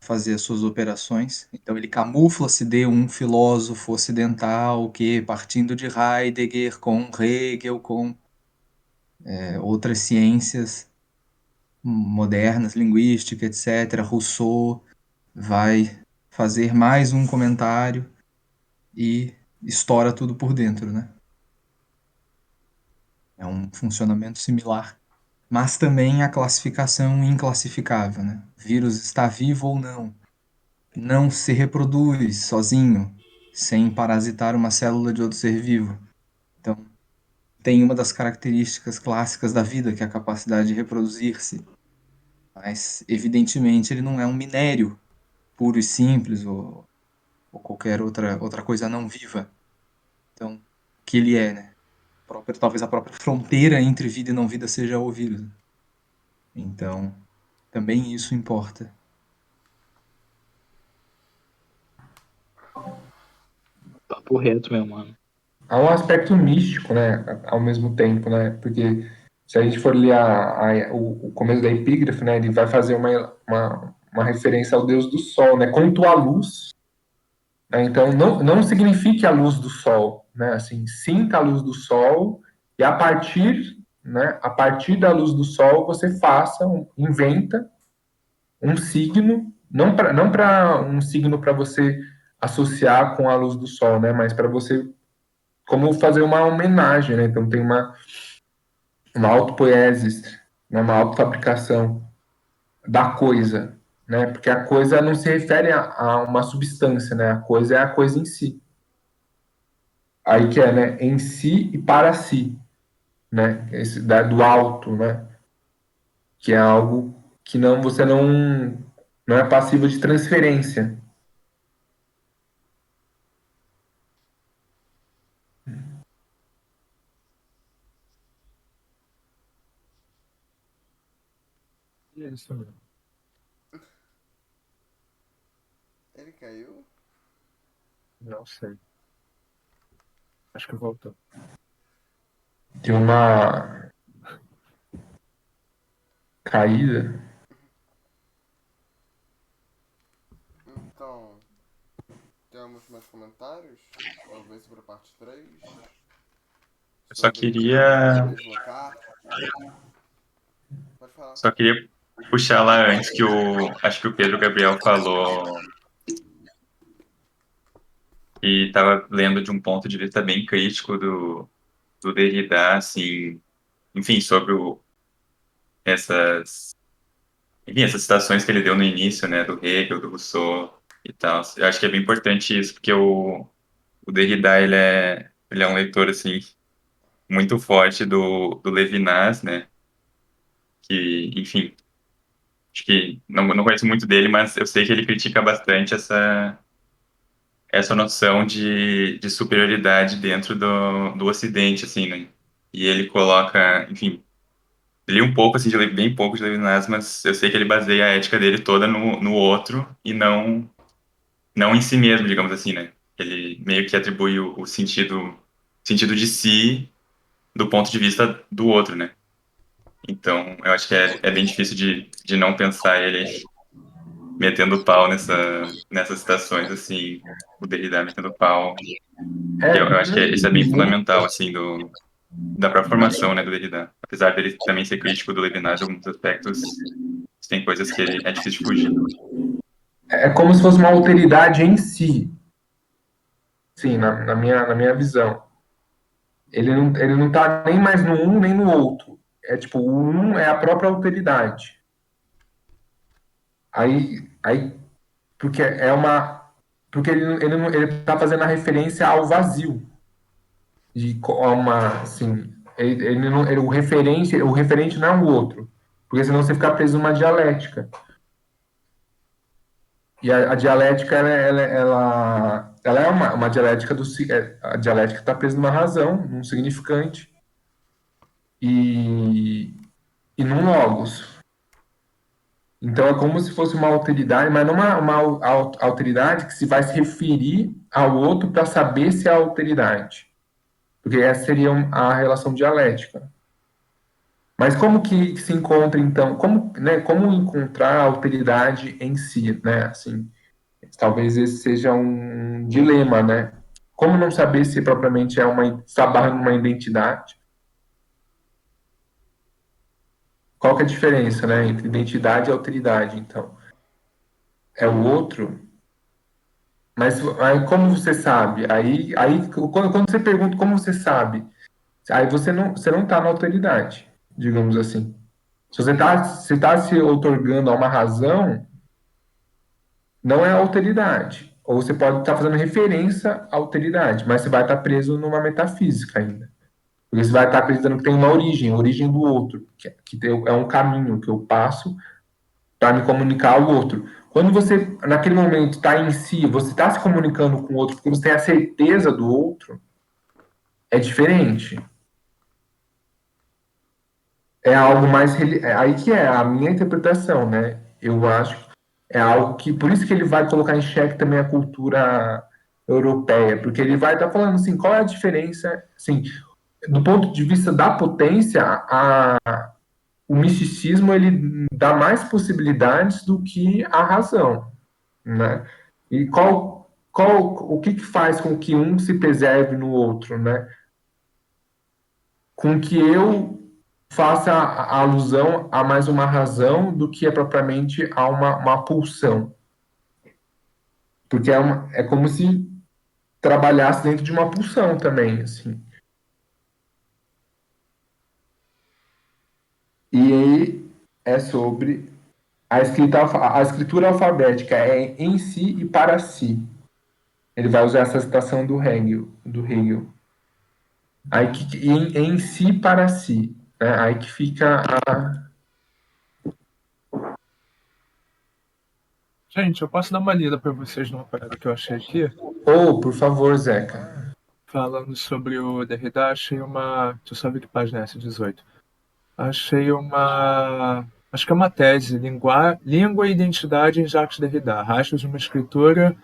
fazer as suas operações. Então ele camufla-se de um filósofo ocidental que, partindo de Heidegger, com Hegel, com outras ciências modernas, linguística, etc., Rousseau, vai fazer mais um comentário e estoura tudo por dentro, né? É um funcionamento similar. Mas também a classificação inclassificável, né? O vírus está vivo ou não. Não se reproduz sozinho, sem parasitar uma célula de outro ser vivo. Então, tem uma das características clássicas da vida, que é a capacidade de reproduzir-se. Mas, evidentemente, ele não é um minério puro e simples ou qualquer outra coisa não viva. Então, o que ele é, né? Talvez a própria fronteira entre vida e não vida seja o vírus. Então, também isso importa. Papo reto, meu mano. Há um aspecto místico, né, ao mesmo tempo, né, porque se a gente for ler o começo da epígrafe, né, ele vai fazer uma referência ao deus do sol, né, com tua luz, né, então não signifique a luz do sol, né, assim, sinta a luz do sol e a partir da luz do sol você inventa um signo, não para um signo para você associar com a luz do sol, né, mas para você como fazer uma homenagem, né? Então tem uma autopoiesis né, uma autofabricação da coisa, né? Porque a coisa não se refere a uma substância, né? A coisa é a coisa em si. Aí que é, né? Em si e para si, né? Esse do alto, né? Que é algo que você não é passivo de transferência. É isso mesmo. Ele caiu? Não sei. Acho que voltou. Tem uma caída. Então, temos mais comentários? Talvez sobre a parte 3. Eu só queria, Deslocar. Pode falar. só queria puxar lá antes que acho que o Pedro Gabriel falou e estava lendo de um ponto de vista bem crítico do Derrida, assim, enfim, sobre essas, enfim, essas citações que ele deu no início, né, do Hegel, do Rousseau e tal. Eu acho que é bem importante isso, porque o Derrida, ele é um leitor, assim, muito forte do Levinas, né, que, enfim, acho que não conheço muito dele, mas eu sei que ele critica bastante essa noção de superioridade dentro do Ocidente, assim, né? E ele coloca, enfim, li um pouco, assim, bem pouco de Levinas, mas eu sei que ele baseia a ética dele toda no outro e não em si mesmo, digamos assim, né? Ele meio que atribui o sentido de si do ponto de vista do outro, né? Então, eu acho que é bem difícil de não pensar ele metendo pau nessas citações, assim, o Derrida metendo pau. Eu acho que isso é bem fundamental, assim, da própria formação, né, do Derrida. Apesar dele também ser crítico do Levinas em alguns aspectos, tem coisas que é difícil de fugir. É como se fosse uma alteridade em si. Sim, na minha visão. Ele não tá nem mais no um nem no outro. É tipo, o um é a própria alteridade. Aí porque é uma. Porque ele tá fazendo a referência ao vazio. De uma, assim, o referente não é o outro. Porque senão você fica preso numa dialética. E a dialética, ela é uma dialética a dialética está presa numa razão, num significante e num logos. Então é como se fosse uma alteridade, mas não uma alteridade que se vai se referir ao outro para saber se é alteridade. Porque essa seria a relação dialética. Mas como que se encontra, então, como encontrar a alteridade em si, né? Assim, talvez esse seja um dilema, né? Como não saber se propriamente está barrando uma identidade? Qual que é a diferença, né, entre identidade e alteridade, então? É o outro? Mas aí como você sabe? Aí quando você pergunta como você sabe, aí você não está na alteridade, digamos assim. Se você tá se outorgando a uma razão, não é alteridade. Ou você pode estar fazendo referência à alteridade, mas você vai estar preso numa metafísica ainda. Porque você vai estar acreditando que tem uma origem do outro, é um caminho que eu passo para me comunicar ao outro. Quando você, naquele momento, está em si, você está se comunicando com o outro porque você tem a certeza do outro, é diferente. É algo mais. Aí que é a minha interpretação, né? Eu acho que é algo que. Por isso que ele vai colocar em xeque também a cultura europeia, porque ele vai estar falando assim: qual é a diferença? Assim, do ponto de vista da potência, o misticismo ele dá mais possibilidades do que a razão, né? E o que faz com que um se preserve no outro, né? Com que eu faça a alusão a mais uma razão do que é propriamente a uma pulsão. Porque é como se trabalhasse dentro de uma pulsão também, assim. E aí é sobre a escritura alfabética é em si e para si. Ele vai usar essa citação do Hegel. Aí que em si para si, né? Aí que fica a... Gente, eu posso dar uma lida para vocês numa parada que eu achei aqui, Oh, por favor, Zeca. falando sobre o Derrida. Achei uma. Deixa eu só ver que página é essa, 18. Achei uma. Acho que é uma tese, Língua e Identidade em Jacques Derrida, rastros de uma escritura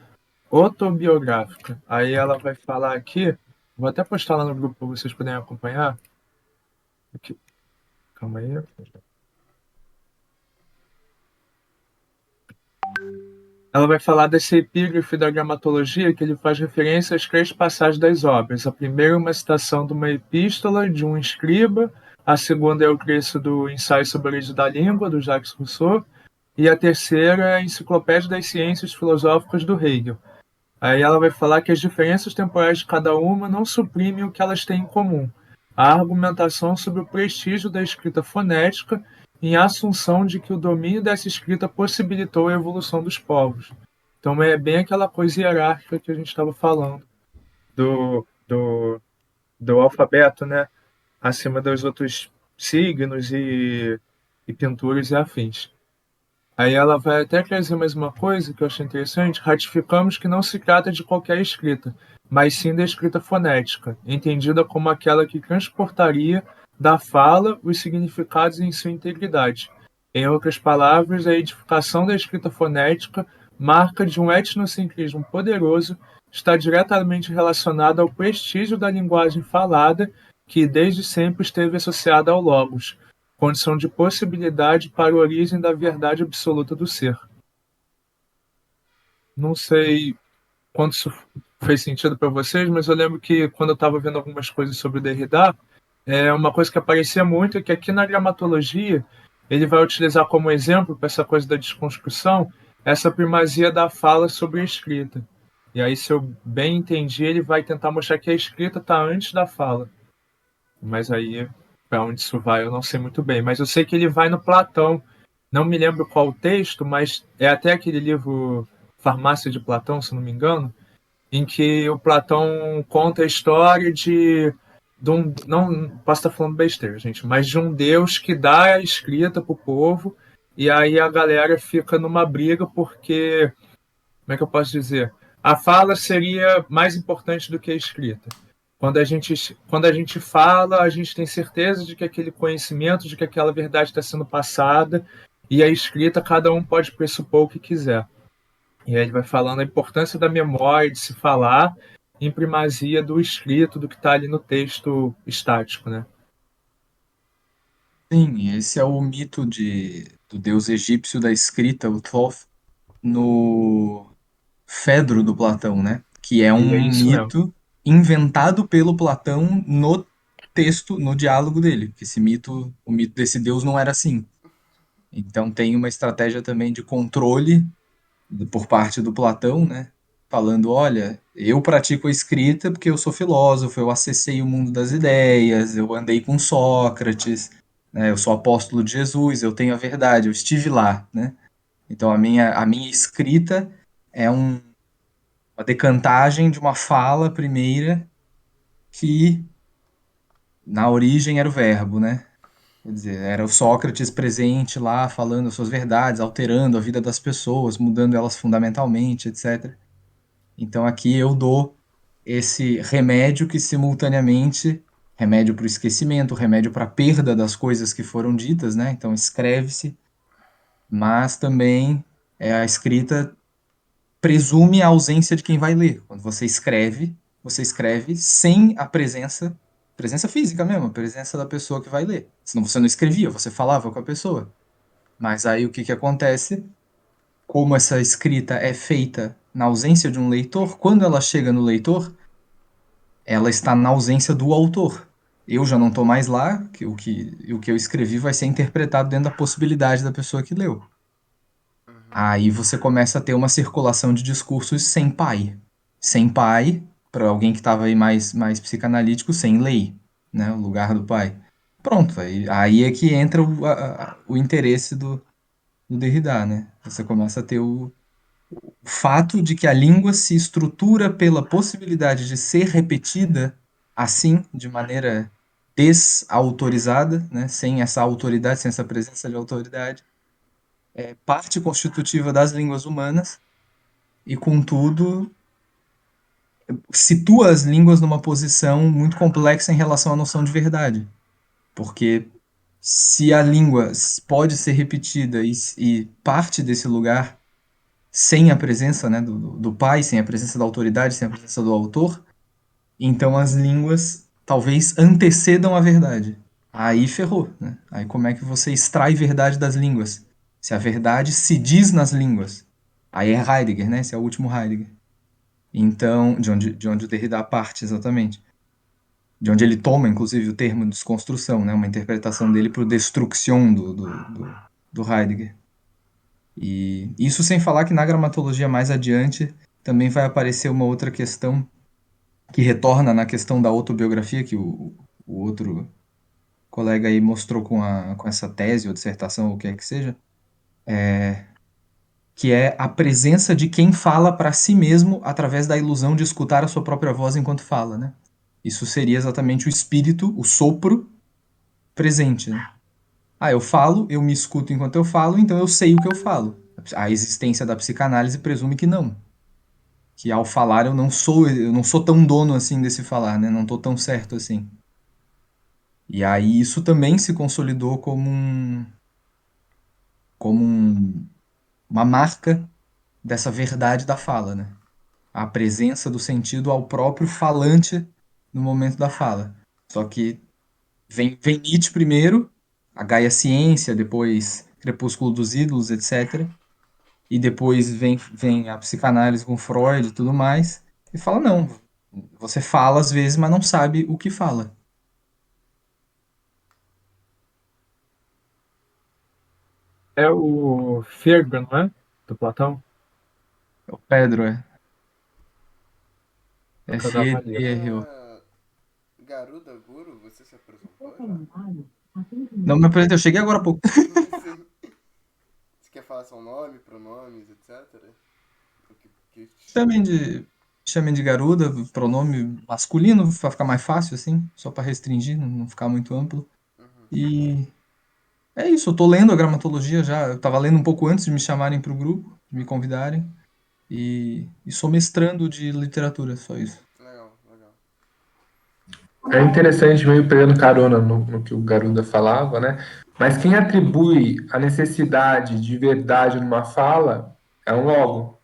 autobiográfica. Aí ela vai falar aqui, vou até postar lá no grupo para vocês poderem acompanhar. Aqui. Calma aí. Ela vai falar desse epígrafe da gramatologia que ele faz referência às 3 passagens das obras. A primeira é uma citação de uma epístola de um escriba, a segunda é o trecho do Ensaio sobre a Origem da Língua, do Jacques Rousseau, e a terceira é a Enciclopédia das Ciências Filosóficas do Hegel. Aí ela vai falar que as diferenças temporais de cada uma não suprimem o que elas têm em comum. A argumentação sobre o prestígio da escrita fonética em assunção de que o domínio dessa escrita possibilitou a evolução dos povos. Então é bem aquela coisa hierárquica que a gente estava falando do, do, do alfabeto, né? Acima dos outros signos e pinturas e afins. Aí ela vai até trazer mais uma coisa que eu achei interessante. Ratificamos que não se trata de qualquer escrita, mas sim da escrita fonética, entendida como aquela que transportaria da fala os significados em sua integridade. Em outras palavras, a edificação da escrita fonética, marca de um etnocentrismo poderoso, está diretamente relacionada ao prestígio da linguagem falada, que desde sempre esteve associada ao logos, condição de possibilidade para a origem da verdade absoluta do ser. Não sei quanto isso fez sentido para vocês, mas eu lembro que quando eu estava vendo algumas coisas sobre o Derrida, uma coisa que aparecia muito é que aqui na gramatologia ele vai utilizar como exemplo para essa coisa da desconstrução essa primazia da fala sobre a escrita. E aí, se eu bem entendi, ele vai tentar mostrar que a escrita está antes da fala. Mas aí, para onde isso vai, eu não sei muito bem. Mas eu sei que ele vai no Platão. Não me lembro qual o texto, mas é até aquele livro Farmácia de Platão, se não me engano, em que o Platão conta a história de um. Não posso estar falando besteira, gente, mas de um deus que dá a escrita para o povo, e aí a galera fica numa briga porque. Como é que eu posso dizer? A fala seria mais importante do que a escrita. Quando a gente fala, a gente tem certeza de que aquele conhecimento, de que aquela verdade está sendo passada, e a escrita, cada um pode pressupor o que quiser. E aí ele vai falando a importância da memória, de se falar, em primazia do escrito, do que está ali no texto estático, né? Sim, esse é o mito do deus egípcio da escrita, o Thoth, no Fedro do Platão, né? Que é E é um isso mesmo. mito inventado pelo Platão no texto, no diálogo dele. Porque o mito desse deus não era assim. Então tem uma estratégia também de controle por parte do Platão, né? Falando, olha, eu pratico a escrita porque eu sou filósofo, eu acessei o mundo das ideias, eu andei com Sócrates, né? Eu sou apóstolo de Jesus, eu tenho a verdade, eu estive lá, né? Então a minha escrita é uma decantagem de uma fala primeira que na origem era o verbo, né? Quer dizer, era o Sócrates presente lá, falando as suas verdades, alterando a vida das pessoas, mudando elas fundamentalmente, etc. Então aqui eu dou esse remédio que simultaneamente, remédio para o esquecimento, remédio para a perda das coisas que foram ditas, né? Então escreve-se, mas também a escrita presume a ausência de quem vai ler. Quando você escreve sem a presença física mesmo, a presença da pessoa que vai ler. Senão você não escrevia, você falava com a pessoa. Mas aí o que que acontece? Como essa escrita é feita na ausência de um leitor, quando ela chega no leitor, ela está na ausência do autor. Eu já não estou mais lá, o que eu escrevi vai ser interpretado dentro da possibilidade da pessoa que leu. Aí você começa a ter uma circulação de discursos sem pai. Sem pai, para alguém que estava aí mais psicanalítico, sem lei, né? O lugar do pai. Pronto, aí é que entra o interesse do Derrida, né? Você começa a ter o fato de que a língua se estrutura pela possibilidade de ser repetida assim, de maneira desautorizada, né? Sem essa autoridade, sem essa presença de autoridade, é parte constitutiva das línguas humanas e, contudo, situa as línguas numa posição muito complexa em relação à noção de verdade. Porque se a língua pode ser repetida e parte desse lugar sem a presença, né, do pai, sem a presença da autoridade, sem a presença do autor, então as línguas talvez antecedam a verdade. Aí ferrou, né? Aí como é que você extrai verdade das línguas? Se a verdade se diz nas línguas. Aí é Heidegger, né? Esse é o último Heidegger. Então, de onde o Derrida parte, exatamente. De onde ele toma, inclusive, o termo desconstrução, né? Uma interpretação dele para o destruction do Heidegger. E isso sem falar que na gramatologia mais adiante também vai aparecer uma outra questão que retorna na questão da autobiografia, que o outro colega aí mostrou com essa tese ou dissertação, ou o que é que seja, que é a presença de quem fala para si mesmo através da ilusão de escutar a sua própria voz enquanto fala, né? Isso seria exatamente o espírito, o sopro presente, né? Ah, eu falo, eu me escuto enquanto eu falo, então eu sei o que eu falo. A existência da psicanálise presume que não. Que ao falar eu não sou tão dono assim desse falar, né? Não tô tão certo assim. E aí isso também se consolidou uma marca dessa verdade da fala, né? A presença do sentido ao próprio falante no momento da fala. Só que vem Nietzsche primeiro, a Gaia Ciência, depois Crepúsculo dos Ídolos, etc. E depois vem a psicanálise com Freud e tudo mais, e fala, não, você fala às vezes, mas não sabe o que fala. É o Ferber, não é? Do Platão? É o Pedro, é. Vou cagar uma ali. F-E-D-R-O. Garuda Guru, você se apresentou já? Não me apresentei, eu cheguei agora há pouco. Sim. Você quer falar seu nome, pronomes, etc? Chamem de Garuda, pronome masculino, pra ficar mais fácil, assim, só pra restringir, não ficar muito amplo. E é isso, eu tô lendo a gramatologia já, eu tava lendo um pouco antes de me chamarem pro grupo, de me convidarem, e sou mestrando de literatura, só isso. Legal, legal. É interessante, meio pegando carona no que o Garuda falava, né? Mas quem atribui a necessidade de verdade numa fala é um logo.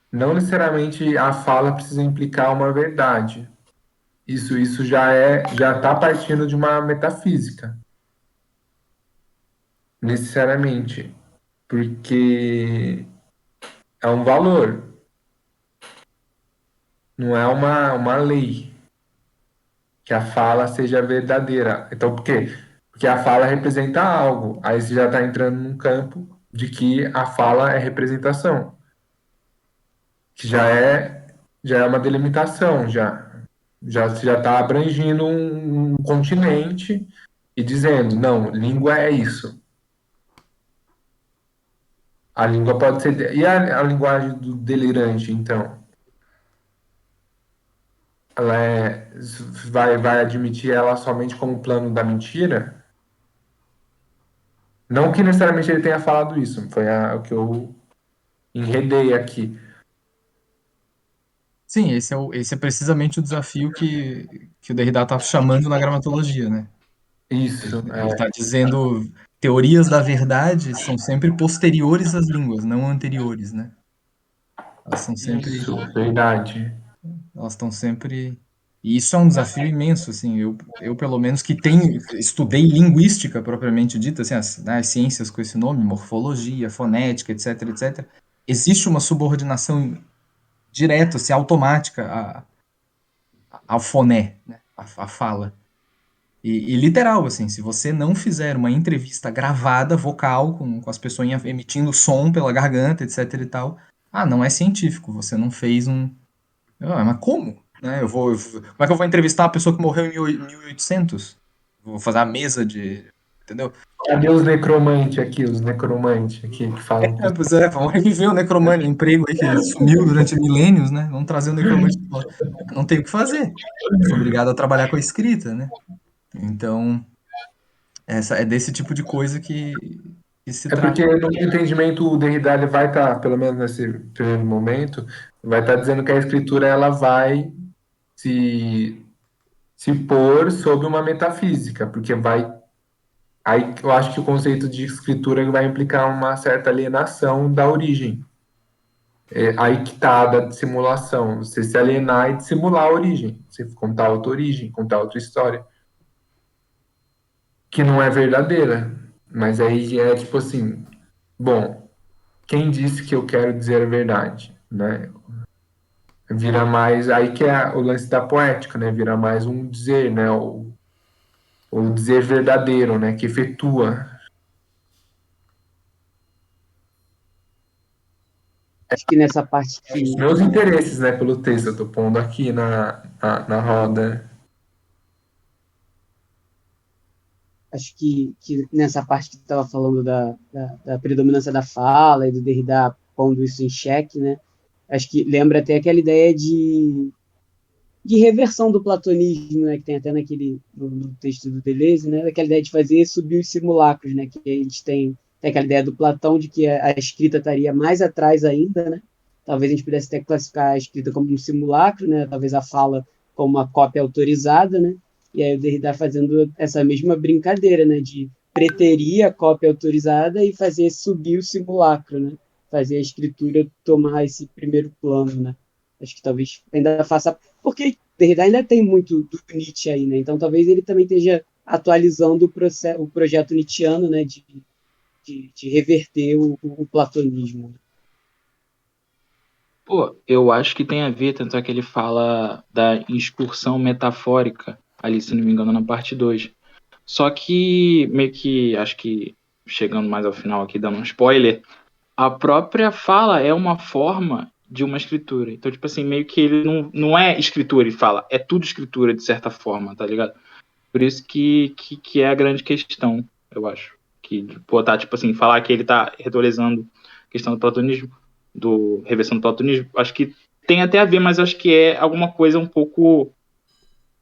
Não necessariamente a fala precisa implicar uma verdade. Isso já está partindo de uma metafísica, necessariamente, porque é um valor, não é uma lei que a fala seja verdadeira. Então, por quê? Porque a fala representa algo. Aí você já está entrando num campo de que a fala é representação, que já é uma delimitação, você já está abrangindo um continente e dizendo, não, língua é isso. A língua pode ser. E a linguagem do delirante, então? Ela vai admitir ela somente como plano da mentira? Não que necessariamente ele tenha falado isso, foi o que eu enredei aqui. Sim, esse é precisamente o desafio que o Derrida está chamando na gramatologia, né? Isso, Ele está dizendo teorias da verdade são sempre posteriores às línguas, não anteriores, né? Elas são sempre, isso, verdade. elas estão sempre. E isso é um desafio imenso, assim. Eu pelo menos que estudei linguística propriamente dita, assim, as ciências com esse nome, morfologia, fonética, etc, etc. Existe uma subordinação direta, assim, automática ao foné, né? A fala. E literal, assim, se você não fizer uma entrevista gravada, vocal, com as pessoas emitindo som pela garganta, etc e tal, não é científico, você não fez um... mas como? né? Como é que eu vou entrevistar a pessoa que morreu em 1800? Vou fazer a mesa de... Entendeu? Cadê os necromantes aqui que falam com Pois é, vamos reviver o necromante, o emprego aí que sumiu durante milênios, né? Vamos trazer o necromante de volta. Não tem o que fazer. Sou obrigado a trabalhar com a escrita, né? Então, é desse tipo de coisa que se É porque trata. no meu entendimento o Derrida ele vai estar, pelo menos nesse primeiro momento, vai estar dizendo que a escritura ela vai se, se pôr sob uma metafísica, porque vai. Aí eu acho que o conceito de escritura vai implicar uma certa alienação da origem. É aí que está da dissimulação. Você se alienar e dissimular a origem. Você contar outra origem, contar outra história. Que não é verdadeira. Mas aí é tipo assim, bom, quem disse que eu quero dizer a verdade, né? Vira mais, aí que é o lance da poética, né? Vira mais um dizer, né? O dizer verdadeiro, né? Que efetua. Acho que nessa parte Os que meus interesses, né? Pelo texto, eu tô pondo aqui na roda. acho que nessa parte que estava falando da predominância da fala e do Derrida pondo isso em xeque, né? Acho que lembra até aquela ideia de reversão do platonismo, né? Que tem até no texto do Deleuze, né? Daquela ideia de fazer subir os simulacros, né? Que a gente tem aquela ideia do Platão de que a escrita estaria mais atrás ainda, né? Talvez a gente pudesse até classificar a escrita como um simulacro, né? Talvez a fala como uma cópia autorizada, né? E aí o Derrida fazendo essa mesma brincadeira, né? De preterir a cópia autorizada e fazer subir o simulacro, né? Fazer a escritura tomar esse primeiro plano, né? Acho que talvez ainda faça... Porque Derrida ainda tem muito do Nietzsche aí, né? Então talvez ele também esteja atualizando o projeto nietzschiano, né? De reverter o platonismo. Pô, eu acho que tem a ver, tanto é que ele fala da excursão metafórica, ali, se não me engano, na parte 2. Só que, meio que, acho que, chegando mais ao final aqui, dando um spoiler, a própria fala é uma forma de uma escritura. Então, tipo assim, meio que ele não é escritura, ele fala, é tudo escritura, de certa forma, tá ligado? Por isso que é a grande questão, eu acho. Que, pô, tá, tipo assim, falar que ele tá retorezando a questão do platonismo, do reversão do platonismo, acho que tem até a ver, mas acho que é alguma coisa um pouco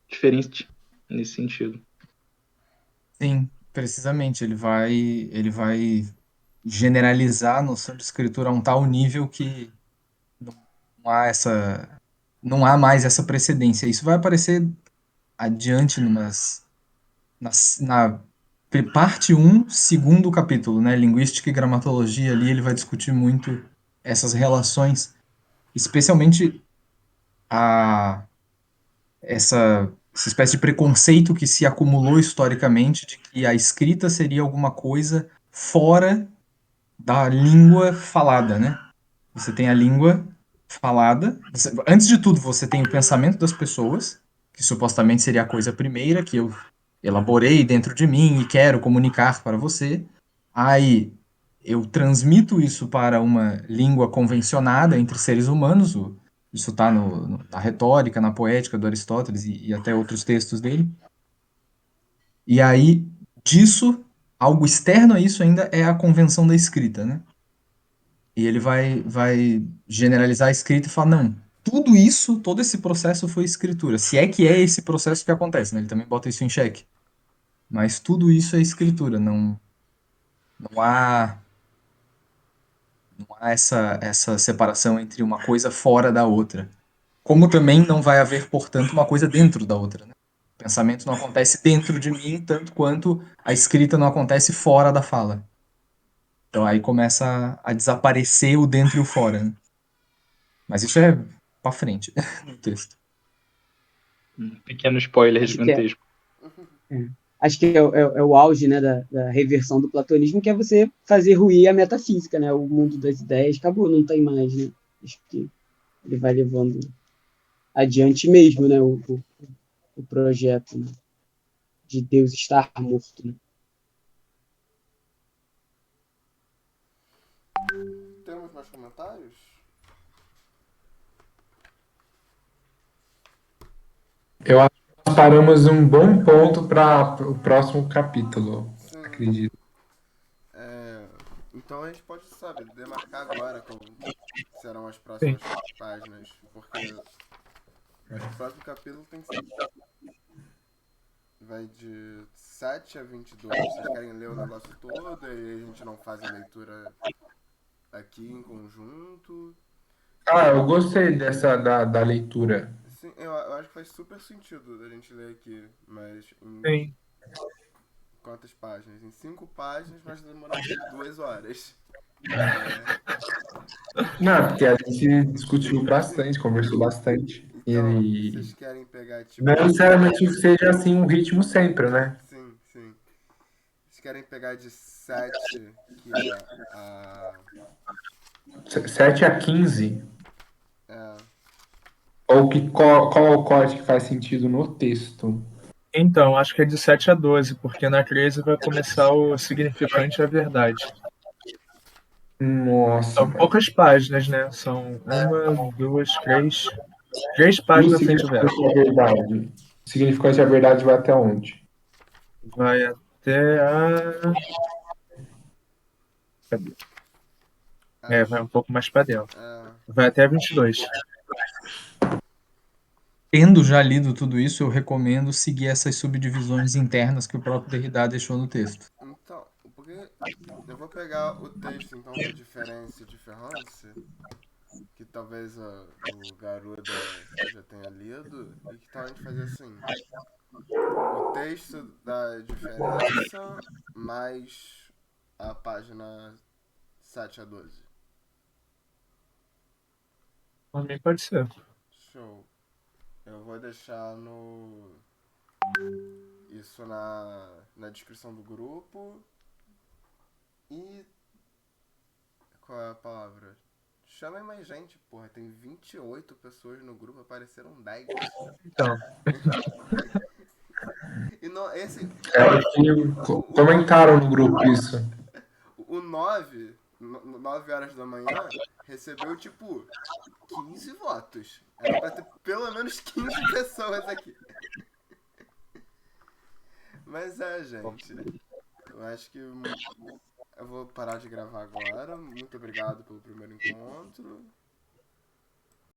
diferente nesse sentido. Sim, precisamente. Ele vai generalizar a noção de escritura a um tal nível que não há não há mais essa precedência. Isso vai aparecer adiante na parte um, segundo capítulo, né? Linguística e gramatologia ali, ele vai discutir muito essas relações, especialmente a essa espécie de preconceito que se acumulou historicamente de que a escrita seria alguma coisa fora da língua falada, né? Você tem a língua falada. Antes de tudo, você tem o pensamento das pessoas, que supostamente seria a coisa primeira que eu elaborei dentro de mim e quero comunicar para você. Aí eu transmito isso para uma língua convencionada entre seres humanos. Isso está na retórica, na poética do Aristóteles e até outros textos dele. E aí, disso, algo externo a isso ainda é a convenção da escrita, né? E ele vai generalizar a escrita e falar, não, tudo isso, todo esse processo foi escritura. Se é que é esse processo que acontece, né? Ele também bota isso em xeque. Mas tudo isso é escritura, não há, não há essa separação entre uma coisa fora da outra. Como também não vai haver, portanto, uma coisa dentro da outra, né? O pensamento não acontece dentro de mim, tanto quanto a escrita não acontece fora da fala. Então aí começa a desaparecer o dentro e o fora, né? Mas isso é pra frente no texto. Um pequeno spoiler Acho que gigantesco. é, acho que é o auge, né, da reversão do platonismo, que é você fazer ruir a metafísica, né? O mundo das ideias acabou, não tem mais, né? Acho que ele vai levando adiante mesmo, né? O projeto, né, de Deus estar morto, né? Temos mais comentários? Eu acho que nós paramos um bom ponto para o próximo capítulo, Sim. acredito. Então a gente pode, sabe, demarcar agora como serão as próximas páginas. Porque acho que o próximo capítulo tem que ser. Vai de 7 a 22. Vocês querem ler o negócio todo e aí a gente não faz a leitura aqui em conjunto? Ah, eu gostei dessa da leitura. Sim, eu acho que faz super sentido a gente ler aqui, mas em Sim. quantas páginas? Em 5 páginas nós demoramos 2 horas. Não, porque a gente discutiu bastante, conversou bastante. Então, E vocês querem pegar tipo. não necessariamente seja assim um ritmo sempre, né? Sim, sim. Vocês querem pegar de 7, que é a. 7 a 15. É, Ou qual é o corte que faz sentido no texto? Então, acho que é de 7 a 12, porque na 13 vai começar o significante e a verdade. Nossa, São poucas páginas, né? São 1, 2, 3. 3 E o páginas sem tiver. significante da verdade? O significante da verdade vai até onde? Vai até a. Cadê? Vai um pouco mais pra dentro. Vai até a 22. Tendo já lido tudo isso, eu recomendo seguir essas subdivisões internas que o próprio Derrida deixou no texto. Então, porque eu vou pegar o texto então da diferença de Ferrance, que talvez o Garuda já tenha lido, e que tal a gente fazer assim? O texto da diferença mais a página 7 a 12. Pra mim pode ser. Show. Eu vou deixar isso na descrição do grupo. E qual é a palavra? Chamem mais gente, porra. Tem 28 pessoas no grupo, apareceram 10. Então. E não, esse. Comentaram no grupo isso. O 9, 9 horas da manhã, recebeu tipo 15 votos. Era pra ter pelo menos 15 pessoas aqui. Mas gente. Eu acho que eu vou parar de gravar agora. Muito obrigado pelo primeiro encontro.